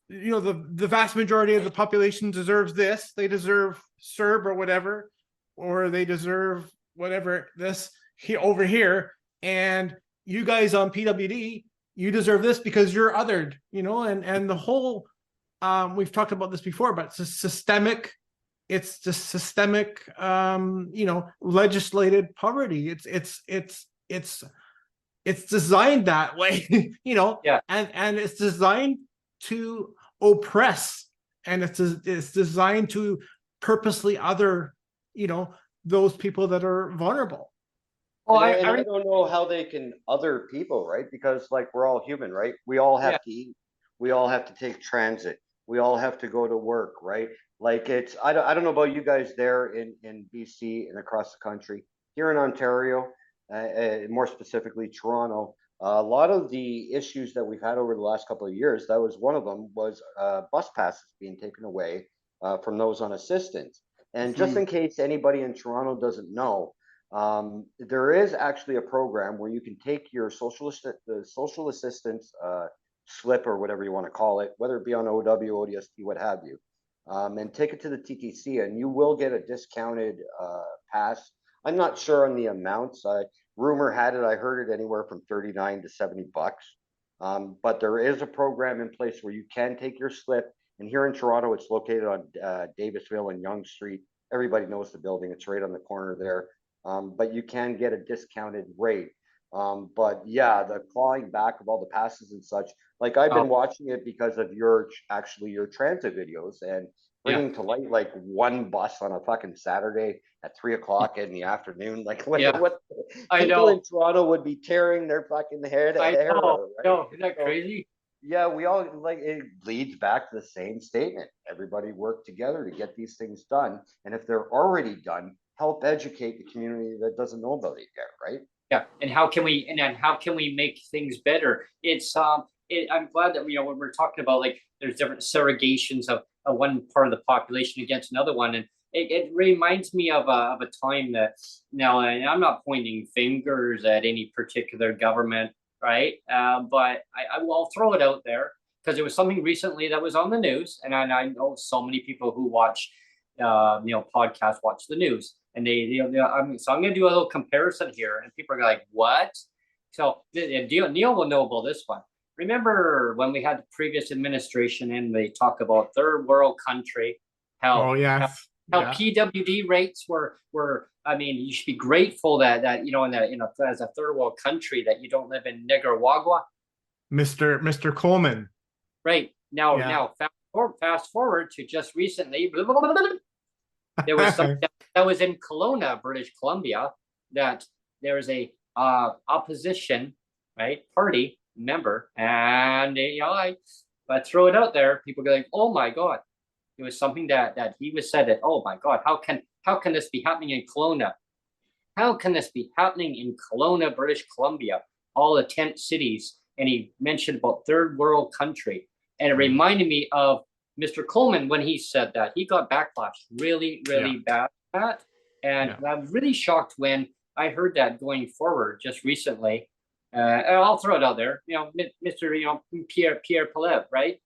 the vast majority of the population deserves this. They deserve CERB or whatever, or they deserve whatever this here over here. And you guys on PWD, you deserve this because you're othered, you know, and the whole, we've talked about this before, but it's just systemic, you know, legislated poverty. It's designed that way, you know, Yeah. and it's designed to oppress, and it's designed to purposely other, you know, those people that are vulnerable. Well, and I don't know how they can other people, right? Because like we're all human, right? We all have to eat. We all have to take transit. We all have to go to work, right? Like it's I don't know about you guys there in BC and across the country. Here in Ontario, more specifically Toronto, a lot of the issues that we've had over the last couple of years, that was one of them, was bus passes being taken away from those on assistance. And just in case anybody in Toronto doesn't know, there is actually a program where you can take your social assistance slip or whatever you want to call it, whether it be on OW, ODSP, what have you, and take it to the TTC, and you will get a discounted pass. I'm not sure on the amounts. Rumor had it, I heard it anywhere from 39 to 70 bucks. But there is a program in place where you can take your slip. And here in Toronto, it's located on Davisville and Yonge Street. Everybody knows the building. It's right on the corner there. But you can get a discounted rate. But yeah, the clawing back of all the passes and such, like I've been watching it because of your transit videos and bringing to light like one bus on a fucking Saturday at 3 o'clock in the afternoon. Like what I people know. in Toronto would be tearing their fucking hair I out, know. right? No, isn't that crazy? Yeah, we all like it leads back to the same statement. Everybody work together to get these things done. And if they're already done, help educate the community that doesn't know about it yet, right? Yeah, and how can we make things better? It's I'm glad that, you know, when we're talking about, like, there's different segregations of one part of the population against another one, and it reminds me of a time that, now, and I'm not pointing fingers at any particular government, right? But I will throw it out there because it was something recently that was on the news, and I know so many people who watch, you know, podcasts, watch the news. And so I'm going to do a little comparison here, and people are like, "What?" So Neil will know about this one. Remember when we had the previous administration and they talk about third world country, how PWD rates were. I mean, you should be grateful that you know, as a third world country, that you don't live in Nicaragua. Mr. Coleman. Right now, fast forward to just recently. There was something that was in Kelowna, British Columbia, that there was a opposition, right, party member, and you know, I throw it out there. People go like, "Oh my God, It was something that he was said that, oh my God, how can this be happening in Kelowna? How can this be happening in Kelowna, British Columbia, all the tent cities? And he mentioned about third world country. And it reminded me of Mr. Coleman when he said that. He got backlash really, really bad at that. And I'm really shocked when I heard that going forward just recently. And I'll throw it out there, Mr. Pierre Pelev, right?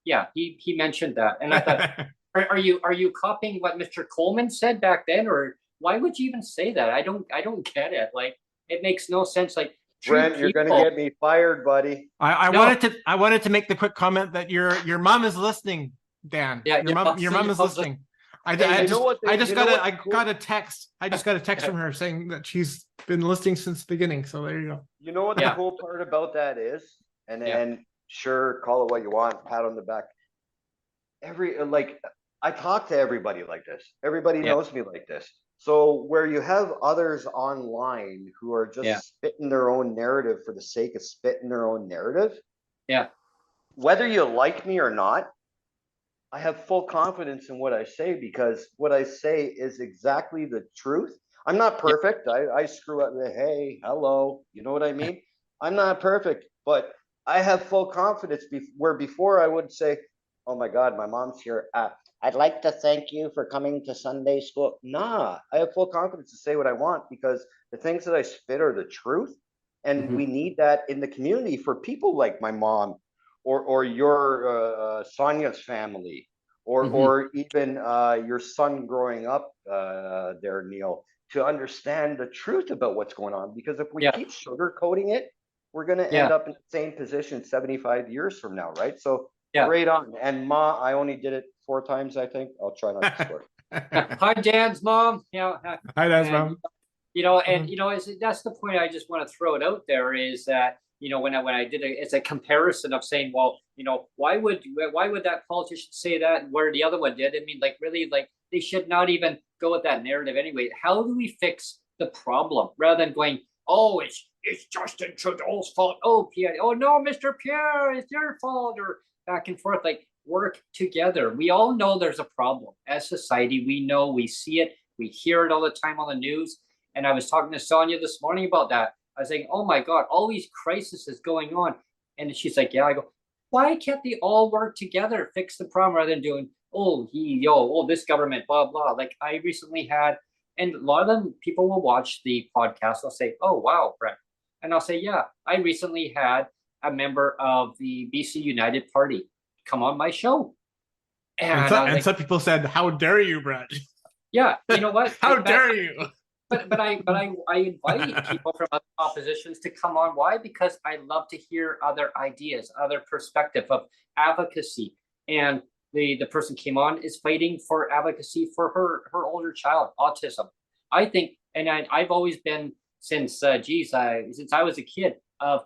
Yeah, he mentioned that. And I thought, are you copying what Mr. Coleman said back then, or why would you even say that? I don't get it. Like, it makes no sense. Like, Brent, you're gonna get me fired, buddy. I wanted to make the quick comment that your mom is listening, Dan. Yeah, your mom is listening. I got a text from her saying that she's been listening since the beginning. So there you go. You know what the cool part about that is? And sure, call it what you want, pat on the back. I talk to everybody like this. Everybody knows me like this. So where you have others online who are just spitting their own narrative for the sake of spitting their own narrative. Yeah. Whether you like me or not, I have full confidence in what I say, because what I say is exactly the truth. I'm not perfect. I screw up. Hey, hello. You know what I mean? I'm not perfect, but I have full confidence where before I would say, oh my God, my mom's here. I'd like to thank you for coming to Sunday school. Nah, I have full confidence to say what I want, because the things that I spit are the truth. And we need that in the community for people like my mom or your Sonia's family, or even your son growing up there, Neil, to understand the truth about what's going on. Because if we keep sugarcoating it, we're going to end up in the same position 75 years from now, right? So right on. And Ma, I only did it 4 times, I think. I'll try not to swear. Hi, Dan's mom. Hi, Dan's mom. That's the point I just want to throw it out there, is that, when I did it's a comparison of saying, well, why would that politician say that where the other one did? I mean, like, really, like, they should not even go with that narrative anyway. How do we fix the problem rather than going, oh, it's Justin Trudeau's fault. Oh, Pierre. Oh no, Mr. Pierre, it's your fault, or back and forth. Like, work together. We all know there's a problem as society. We know, we see it, we hear it all the time on the news. And I was talking to Sonia this morning about that. I was saying, oh my God, all these crises is going on. And she's like, yeah. I go, why can't they all work together, fix the problem, rather than doing, this government, blah, blah. Like, I recently had, and a lot of them, people will watch the podcast. They'll say, oh, wow, Brent. And I'll say, yeah, I recently had a member of the BC United Party come on my show. And some people said, how dare you, Brent? Yeah, you know what? How dare you? But I invite people from other oppositions to come on. Why? Because I love to hear other ideas, other perspective of advocacy. And the person came on is fighting for advocacy for her older child, autism. I think, and I've always been since since I was a kid, of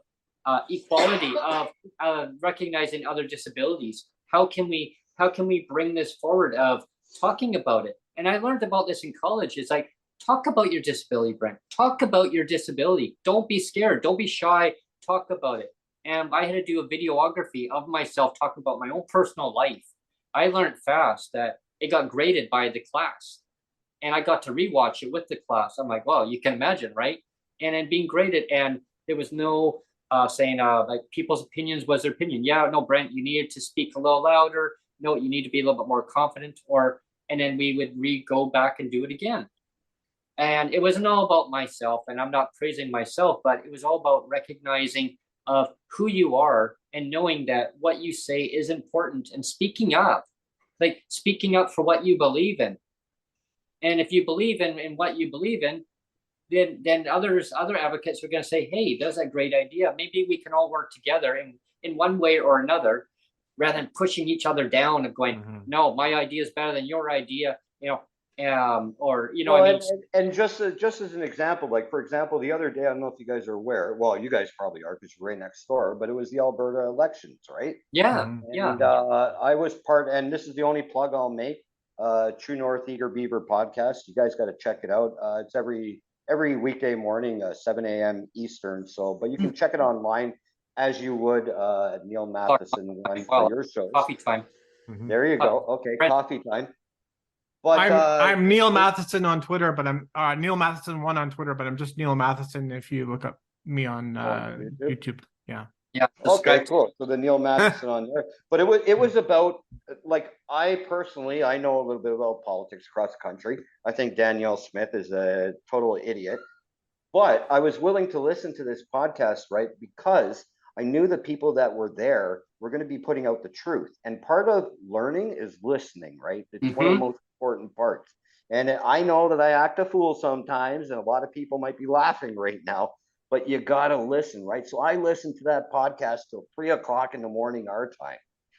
equality, of recognizing other disabilities. How can we bring this forward, of talking about it? And I learned about this in college. It's like, talk about your disability, Brent. Talk about your disability. Don't be scared. Don't be shy. Talk about it. And I had to do a videography of myself talking about my own personal life. I learned fast that it got graded by the class. And I got to rewatch it with the class. I'm like, wow, you can imagine, right? And then being graded, and there was no saying like people's opinions was their opinion. Yeah, no, Brent, you needed to speak a little louder. No, you need to be a little bit more confident. And then we would go back and do it again. And it wasn't all about myself, and I'm not praising myself, but it was all about recognizing of who you are and knowing that what you say is important, and speaking up for what you believe in. And if you believe in what you believe in, then other advocates are going to say, hey, that's a great idea. Maybe we can all work together in one way or another, rather than pushing each other down and going, no, my idea is better than your idea, and just as an example, like, for example, the other day, I don't know if you guys are aware, well, you guys probably are because you're right next door, but it was the Alberta elections, right? And I was part, and this is the only plug I'll make, True North Eager Beaver podcast. You guys got to check it out. It's every weekday morning, 7 a.m. Eastern. So, but you can check it online as you would Neil Matheson one for your shows. Coffee time. There you go. Okay, Brent- coffee time. But I'm Neil Matheson on Twitter, but I'm Neil Matheson 1 on Twitter, but I'm just Neil Matheson if you look up me on YouTube. Yeah. Yeah. Okay, cool. So the Neil Matheson on there, but it was about, like, I personally, I know a little bit about politics across the country. I think Danielle Smith is a total idiot, but I was willing to listen to this podcast, right? Because I knew the people that were there were going to be putting out the truth. And part of learning is listening, right? It's one of the most important parts. And I know that I act a fool sometimes, and a lot of people might be laughing right now, but you got to listen, right? So I listened to that podcast till 3 o'clock in the morning, our time.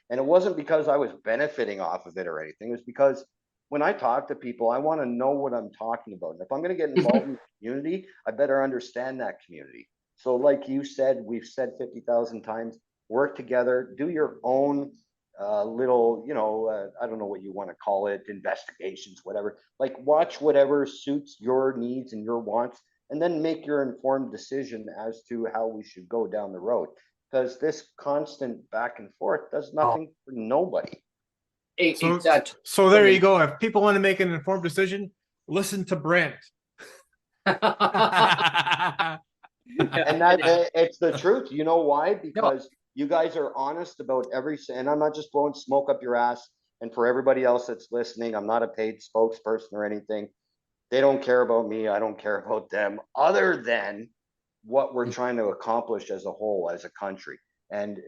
And it wasn't because I was benefiting off of it or anything. It was because when I talk to people, I want to know what I'm talking about. And if I'm going to get involved in the community, I better understand that community. So like you said, we've said 50,000 times, work together, do your own little, I don't know what you want to call it, investigations, whatever. Like, watch whatever suits your needs and your wants, and then make your informed decision as to how we should go down the road. Because this constant back and forth does nothing for nobody. So there you go. If people want to make an informed decision, listen to Brent. And that it's the truth. You know why? Because you guys are honest about and I'm not just blowing smoke up your ass. And for everybody else that's listening, I'm not a paid spokesperson or anything. They don't care about me. I don't care about them, other than what we're trying to accomplish as a whole, as a country. And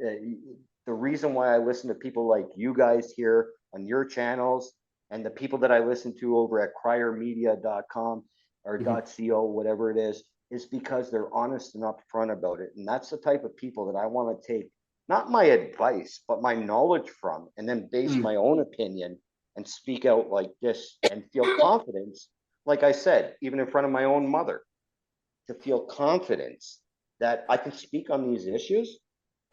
the reason why I listen to people like you guys here on your channels, and the people that I listen to over at criermedia.com or .co, whatever it is because they're honest and upfront about it. And that's the type of people that I want to take, not my advice, but my knowledge from, and then base my own opinion and speak out like this and feel confidence. Like I said, even in front of my own mother, to feel confidence that I can speak on these issues,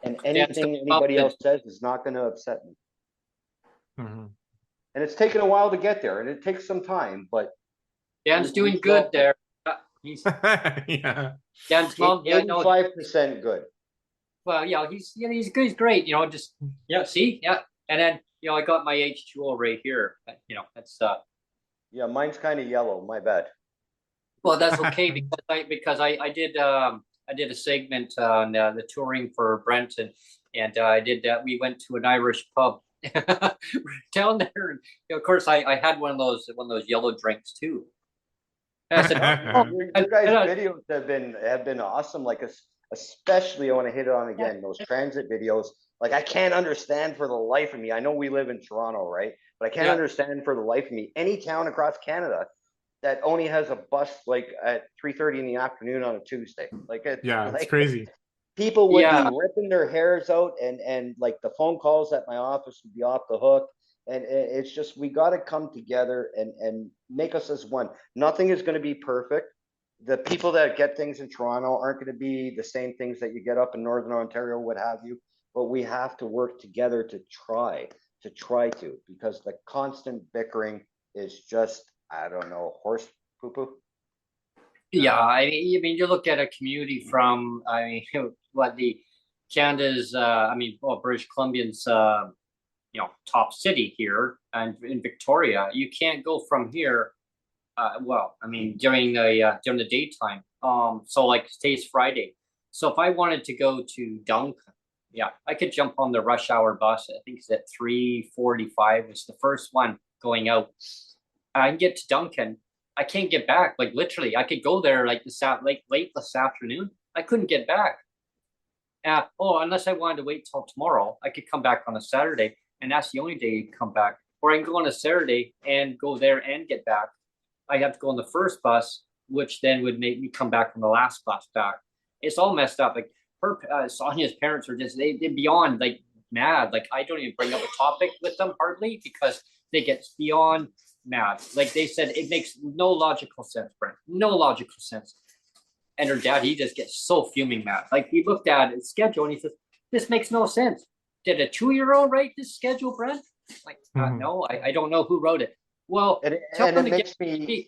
and anything anybody else says is not going to upset me. And it's taken a while to get there, and it takes some time, but Dan's doing good there. He's Dan's 85% good. Well, he's good. He's great. Just see, and then I got my H2O right here. That's yeah, mine's kind of yellow. My bad. Well, that's okay because I did a segment on the touring for Brent, and I did that. We went to an Irish pub down there, and of course I had one of those yellow drinks too. And I said, your guys' videos have been awesome. Like, especially, I want to hit it on again, those transit videos. Like, I can't understand for the life of me. I know we live in Toronto, right? But I can't understand for the life of me any town across Canada that only has a bus like at 3:30 in the afternoon on a Tuesday. It's crazy. People would be ripping their hairs out, and like the phone calls at my office would be off the hook. And it's just, we got to come together and make us as one. Nothing is going to be perfect. The people that get things in Toronto aren't going to be the same things that you get up in Northern Ontario, what have you. But we have to work together to try to, because the constant bickering is just, I don't know, horse poo-poo. Yeah, I mean, you look at a community from, Canada's, British Columbia's, top city here, and in Victoria, you can't go from here. During the daytime. So like today's Friday. So if I wanted to go to Duncan, I could jump on the rush hour bus. I think it's at 3:45. It's the first one going out. I can get to Duncan. I can't get back. Like, literally, I could go there like late this afternoon. I couldn't get back. Unless I wanted to wait till tomorrow, I could come back on a Saturday, and that's the only day you come back. Or I can go on a Saturday and go there and get back. I have to go on the first bus, which then would make me come back on the last bus back. It's all messed up. Like, Sonia's parents are just they're beyond like mad. Like, I don't even bring up a topic with them hardly, because they get beyond mad. Like, they said, it makes no logical sense, Brent. No logical sense. And her dad, he just gets so fuming mad. Like, he looked at his schedule and he says, "This makes no sense. Did a 2-year-old write this schedule, Brent?" Like, no, I don't know who wrote it. Well, it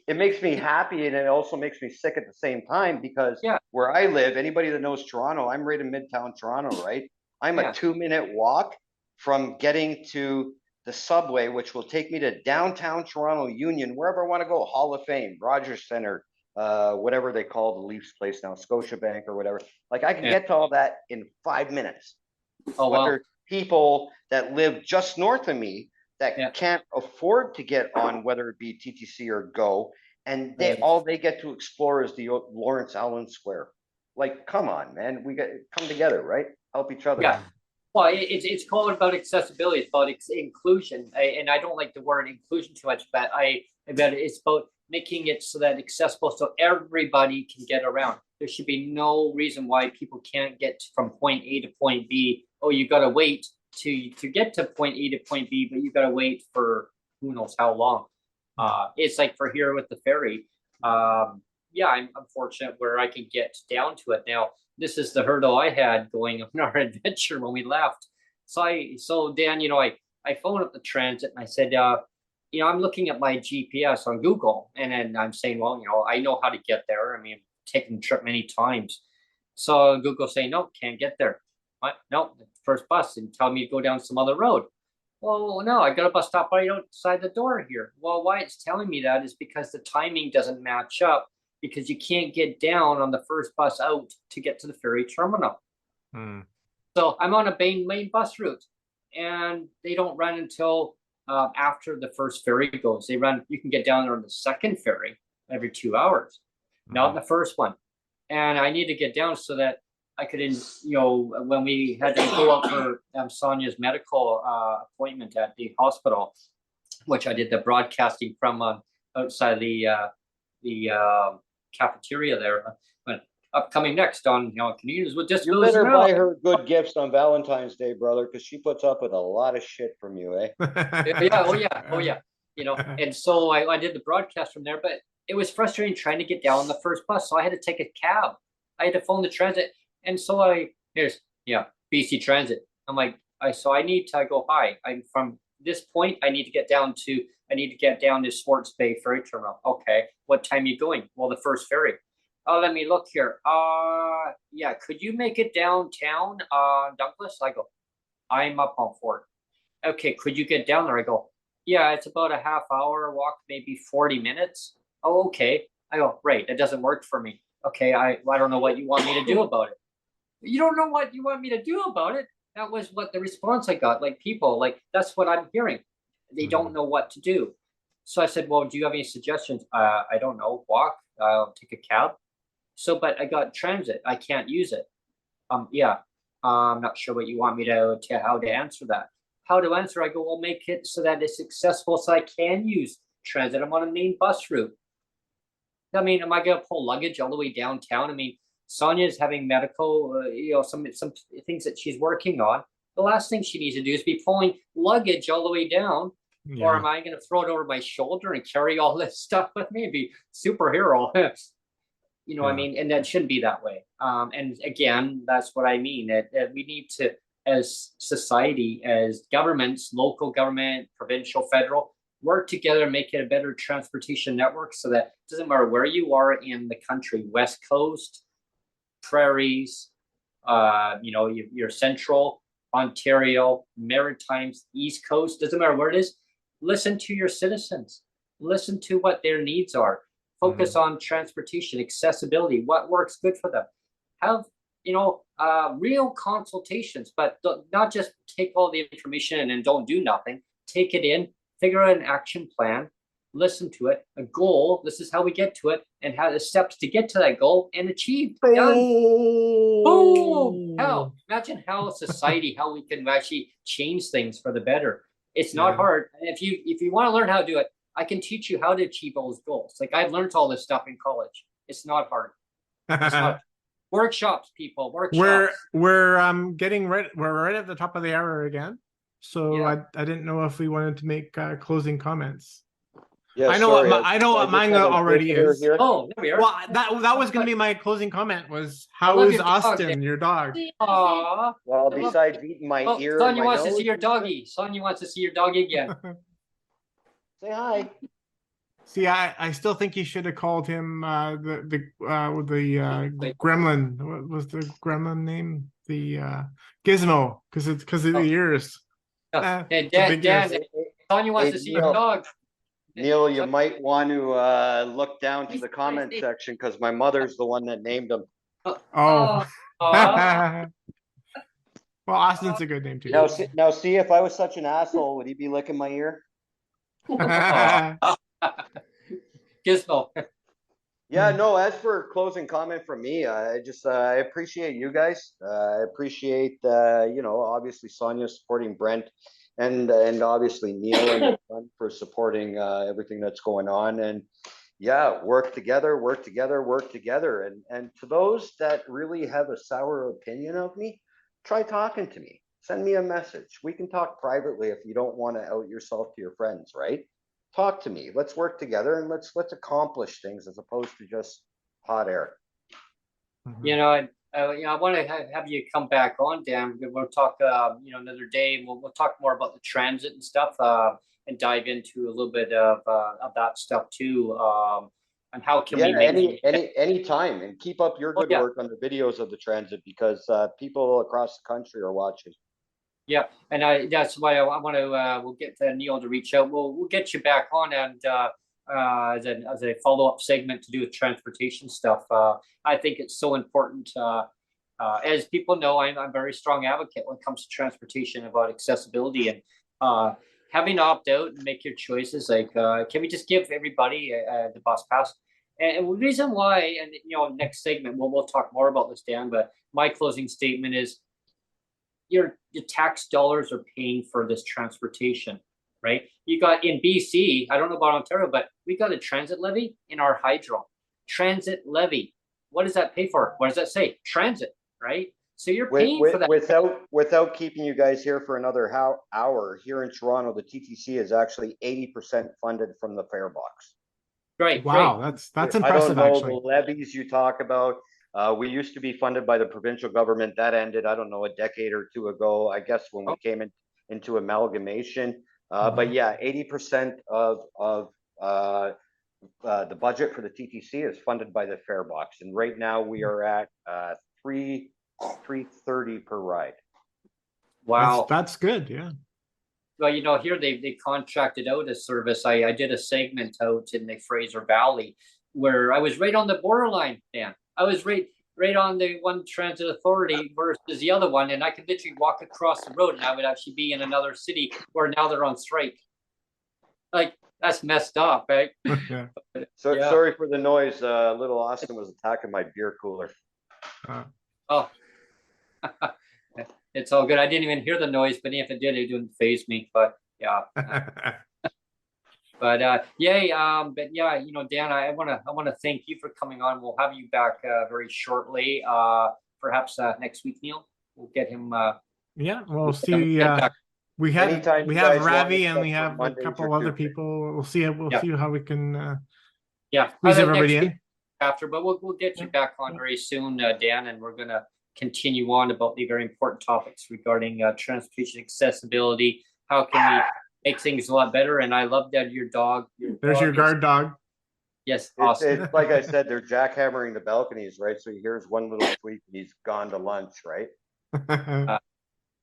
makes me happy, and it also makes me sick at the same time, because where I live, anybody that knows Toronto, I'm right in Midtown Toronto, right? I'm a 2-minute walk from getting to the subway, which will take me to downtown Toronto Union, wherever I want to go, Hall of Fame, Rogers Center, whatever they call the Leafs place now, Scotiabank or whatever. Like I can get to all that in 5 minutes. Oh, But wow. there's people that live just north of me that can't afford to get on, whether it be TTC or GO, and all they get to explore is the Lawrence Allen Square. Like, come on, man, we got come together, right? Help each other. Yeah. Well, it's called about accessibility. It's about inclusion, and I don't like the word inclusion too much, but it's about making it so that accessible, so everybody can get around. There should be no reason why people can't get from point A to point B. Oh, you got to wait to get to point A to point B, but you got to wait for who knows how long. It's like for here with the ferry. Yeah, I'm unfortunate where I can get down to it now. This is the hurdle I had going on our adventure when we left. So Dan, I phoned up the transit and I said, I'm looking at my GPS on Google, and then I'm saying, well, I know how to get there. I mean, I've taken the trip many times. So Google saying, no, can't get there. What? No, the first bus, and tell me to go down some other road. Well, no, I got a bus stop right outside the door here. Well, why it's telling me that is because the timing doesn't match up, because you can't get down on the first bus out to get to the ferry terminal. So I'm on a main bus route, and they don't run until after the first ferry goes. You can get down there on the second ferry every 2 hours, not the first one. And I need to get down so that I could, when we had to go up for Sonia's medical appointment at the hospital, which I did the broadcasting from outside the cafeteria there. But upcoming next on Communities with Disabilities. You better buy her good gifts on Valentine's Day, brother, because she puts up with a lot of shit from you, eh? Oh yeah. And so I did the broadcast from there, but it was frustrating trying to get down on the first bus. So I had to take a cab. I had to phone the transit. And so BC Transit. I'm like, I need to go, hi, I'm from this point, I need to get down to Swartz Bay Ferry Terminal. Okay, what time are you going? Well, the first ferry. Oh, let me look here. Yeah, could you make it downtown, Douglas? I go, I'm up on Fort. Okay, could you get down there? I go, yeah, it's about a half hour walk, maybe 40 minutes. Oh, okay. I go, right, that doesn't work for me. Okay, I don't know what you want me to do about it. You don't know what you want me to do about it? That was what the response I got. Like, people, like, that's what I'm hearing. They don't know what to do. So I said, well, do you have any suggestions? I don't know. Walk, take a cab. So, but I got transit. I can't use it. Yeah, I'm not sure what you want me to how to answer that. How to answer? I go, well, make it so that it's accessible so I can use transit. I'm on a main bus route. I mean, am I going to pull luggage all the way downtown? I mean, Sonia is having medical, some things that she's working on. The last thing she needs to do is be pulling luggage all the way down. Yeah. Or am I going to throw it over my shoulder and carry all this stuff with me and be superhero? I mean, and that shouldn't be that way. And again, that's what I mean, that we need to, as society, as governments, local government, provincial, federal, work together and make it a better transportation network so that it doesn't matter where you are in the country, West Coast, prairies, your central, Ontario, Maritimes, East Coast, doesn't matter where it is. Listen to your citizens, listen to what their needs are, focus on transportation, accessibility, what works good for them. Have, real consultations, but not just take all the information and then don't do nothing. Take it in, figure out an action plan, listen to it, a goal. This is how we get to it, and how the steps to get to that goal and achieve. Done. Boom! How? Imagine how society, how we can actually change things for the better. It's not hard. And if you want to learn how to do it, I can teach you how to achieve those goals. Like, I've learned all this stuff in college. It's not hard. It's not. Workshops, people. Workshops. We're getting ready. We're right at the top of the hour again. So I didn't know if we wanted to make closing comments. Yeah, I know what mine already is. Oh, there we are. Well, that was going to be my closing comment. Was how is Austin, your dog? Aww. Well, besides eating my ear, Sonia wants to see your doggy. Sonia wants to see your doggy again. Say hi. See, I still think you should have called him the gremlin. What was the gremlin name? The Gizmo, because of the ears. Dan, Sonia wants Hey, to see Neil. your dog. Neil, you might want to look down to the comment section because my mother's the one that named him. Oh. Aw. Well, Austin's a good name too. Now see if I was such an asshole, would he be licking my ear? Gizmo. Yeah, no, as for closing comment from me, I appreciate you guys. I appreciate obviously Sonia supporting Brent and obviously Neil and Brent for supporting everything that's going on. And yeah, work together. And to those that really have a sour opinion of me, try talking to me. Send me a message. We can talk privately if you don't want to out yourself to your friends, right? Talk to me. Let's work together and let's accomplish things as opposed to just hot air. You know, I want to have you come back on, Dan. We'll talk, another day. We'll talk more about the transit and stuff, and dive into a little bit of that stuff too. And how can we make any time, and keep up your good work on the videos of the transit because people across the country are watching. Yeah, and that's why I want to. We'll get Neil to reach out. We'll get you back on and as a follow up segment to do with transportation stuff. I think it's so important. As people know, I'm a very strong advocate when it comes to transportation about accessibility and having to opt out and make your choices. Like, can we just give everybody the bus pass? And the reason why, and next segment we'll talk more about this, Dan. But my closing statement is, your tax dollars are paying for this transportation, right? You got in BC, I don't know about Ontario, but we got a transit levy in our hydro. Transit levy. What does that pay for? What does that say? Transit, right? So you're paying for that. Without keeping you guys here for another hour, here in Toronto, the TTC is actually 80% funded from the fare box. Right. Wow, that's impressive. I don't know actually, the levies you talk about. We used to be funded by the provincial government. That ended, I don't know, a decade or two ago, I guess, when we came into amalgamation. But yeah, 80% of the budget for the TTC is funded by the fare box. And right now we are at $3.30 per ride. Wow. That's good. Yeah. Well, here they contracted out a service. I did a segment out in the Fraser Valley where I was right on the borderline, Dan. I was right on the one transit authority versus the other one, and I could literally walk across the road and I would actually be in another city where now they're on strike. Like, that's messed up, right? Yeah. So sorry for the noise. Little Austin was attacking my beer cooler. Oh, it's all good. I didn't even hear the noise, but if it did, it didn't faze me. But yeah. But Dan, I want to thank you for coming on. We'll have you back very shortly. Perhaps next week, Neil. We'll get him. Yeah, we'll see. We have Ravi and we have a couple other people. We'll see. We'll see how we can. Squeeze everybody in after, but we'll get you back on very soon, Dan, and we're gonna continue on about the very important topics regarding transportation accessibility. How can we make things a lot better? And I love that your dog. There's your guard dog. Yes, awesome. It's like I said, they're jackhammering the balconies, right? So he hears one little squeak and he's gone to lunch, right?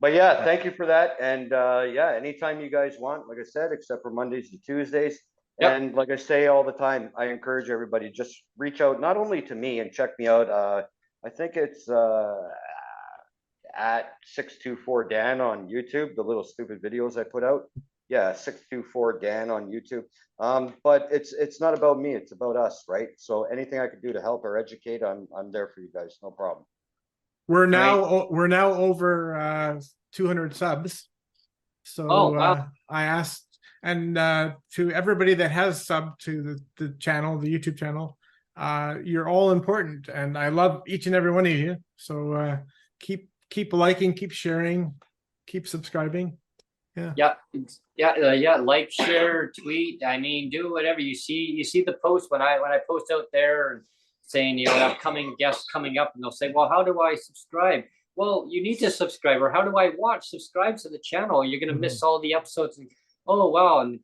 But yeah, thank you for that. And anytime you guys want, like I said, except for Mondays and Tuesdays. Yep. And like I say all the time, I encourage everybody, just reach out, not only to me and check me out. I think it's at 624 Dan on YouTube, the little stupid videos I put out. Yeah, 624 Dan on YouTube. But it's not about me, it's about us, right? So anything I could do to help or educate, I'm there for you guys, no problem. We're now over 200 subs. So wow. I asked, and to everybody that has subbed to the channel, the YouTube channel, you're all important, and I love each and every one of you. So keep liking, keep sharing, keep subscribing. Yeah. Like, share, tweet. I mean, do whatever you see. You see the post when I post out there saying, upcoming guests coming up, and they'll say, well, how do I subscribe? Well, you need to subscribe. Or how do I watch? Subscribe to the channel. You're going to miss all the episodes. And, oh, wow. And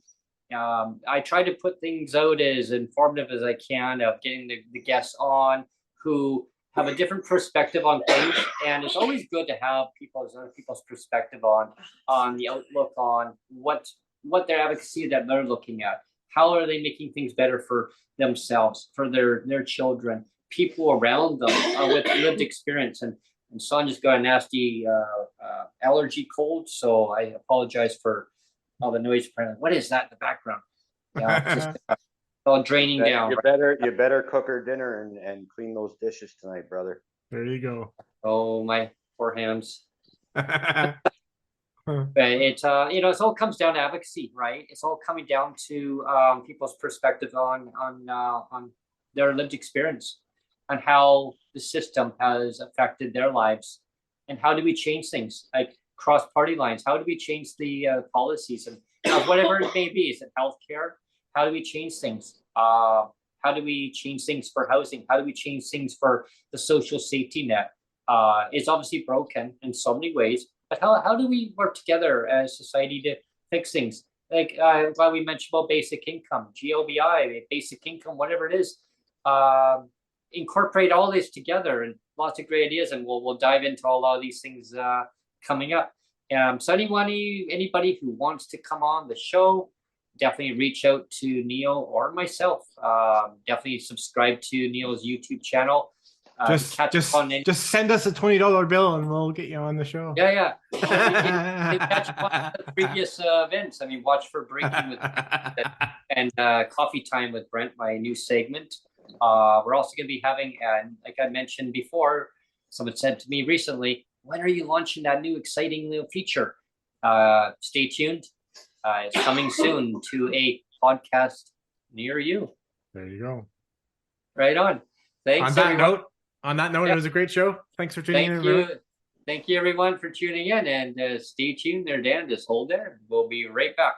I try to put things out as informative as I can of getting the guests on who have a different perspective on things. And it's always good to have other people's perspective on the outlook on what what their advocacy that they're looking at. How are they making things better for themselves, for their children, people around them with lived experience. And Sonja's got a nasty allergy cold, so I apologize for all the noise. What is that in the background? Yeah, just all draining down. You better cook her dinner and clean those dishes tonight, brother. There you go. Oh, my poor hands. But it's you know, it all comes down to advocacy, right? It's all coming down to people's perspective on their lived experience and how the system has affected their lives, and how do we change things like cross party lines? How do we change the policies and whatever it may be? Is it healthcare? How do we change things? How do we change things for housing? How do we change things for the social safety net? It's obviously broken in so many ways. But how do we work together as society to fix things? Like why we mentioned about basic income, GLBI, basic income, whatever it is. Incorporate all this together, and lots of great ideas, and we'll dive into all of these things coming up. So anybody who wants to come on the show, definitely reach out to Neil or myself. Definitely subscribe to Neil's YouTube channel. Just send us a $20 bill and we'll get you on the show. Yeah. Catch up on the previous events. I mean, watch for Breaking with and Coffee Time with Brent, my new segment. We're also going to be having, like I mentioned before, someone said to me recently, when are you launching that new exciting little feature? Stay tuned. It's coming soon to a podcast near you. There you go. Right on. Thanks. On that note, It was a great show. Thanks for tuning in. Thank you, everyone, for tuning in, and stay tuned there, Dan. Just hold there. We'll be right back.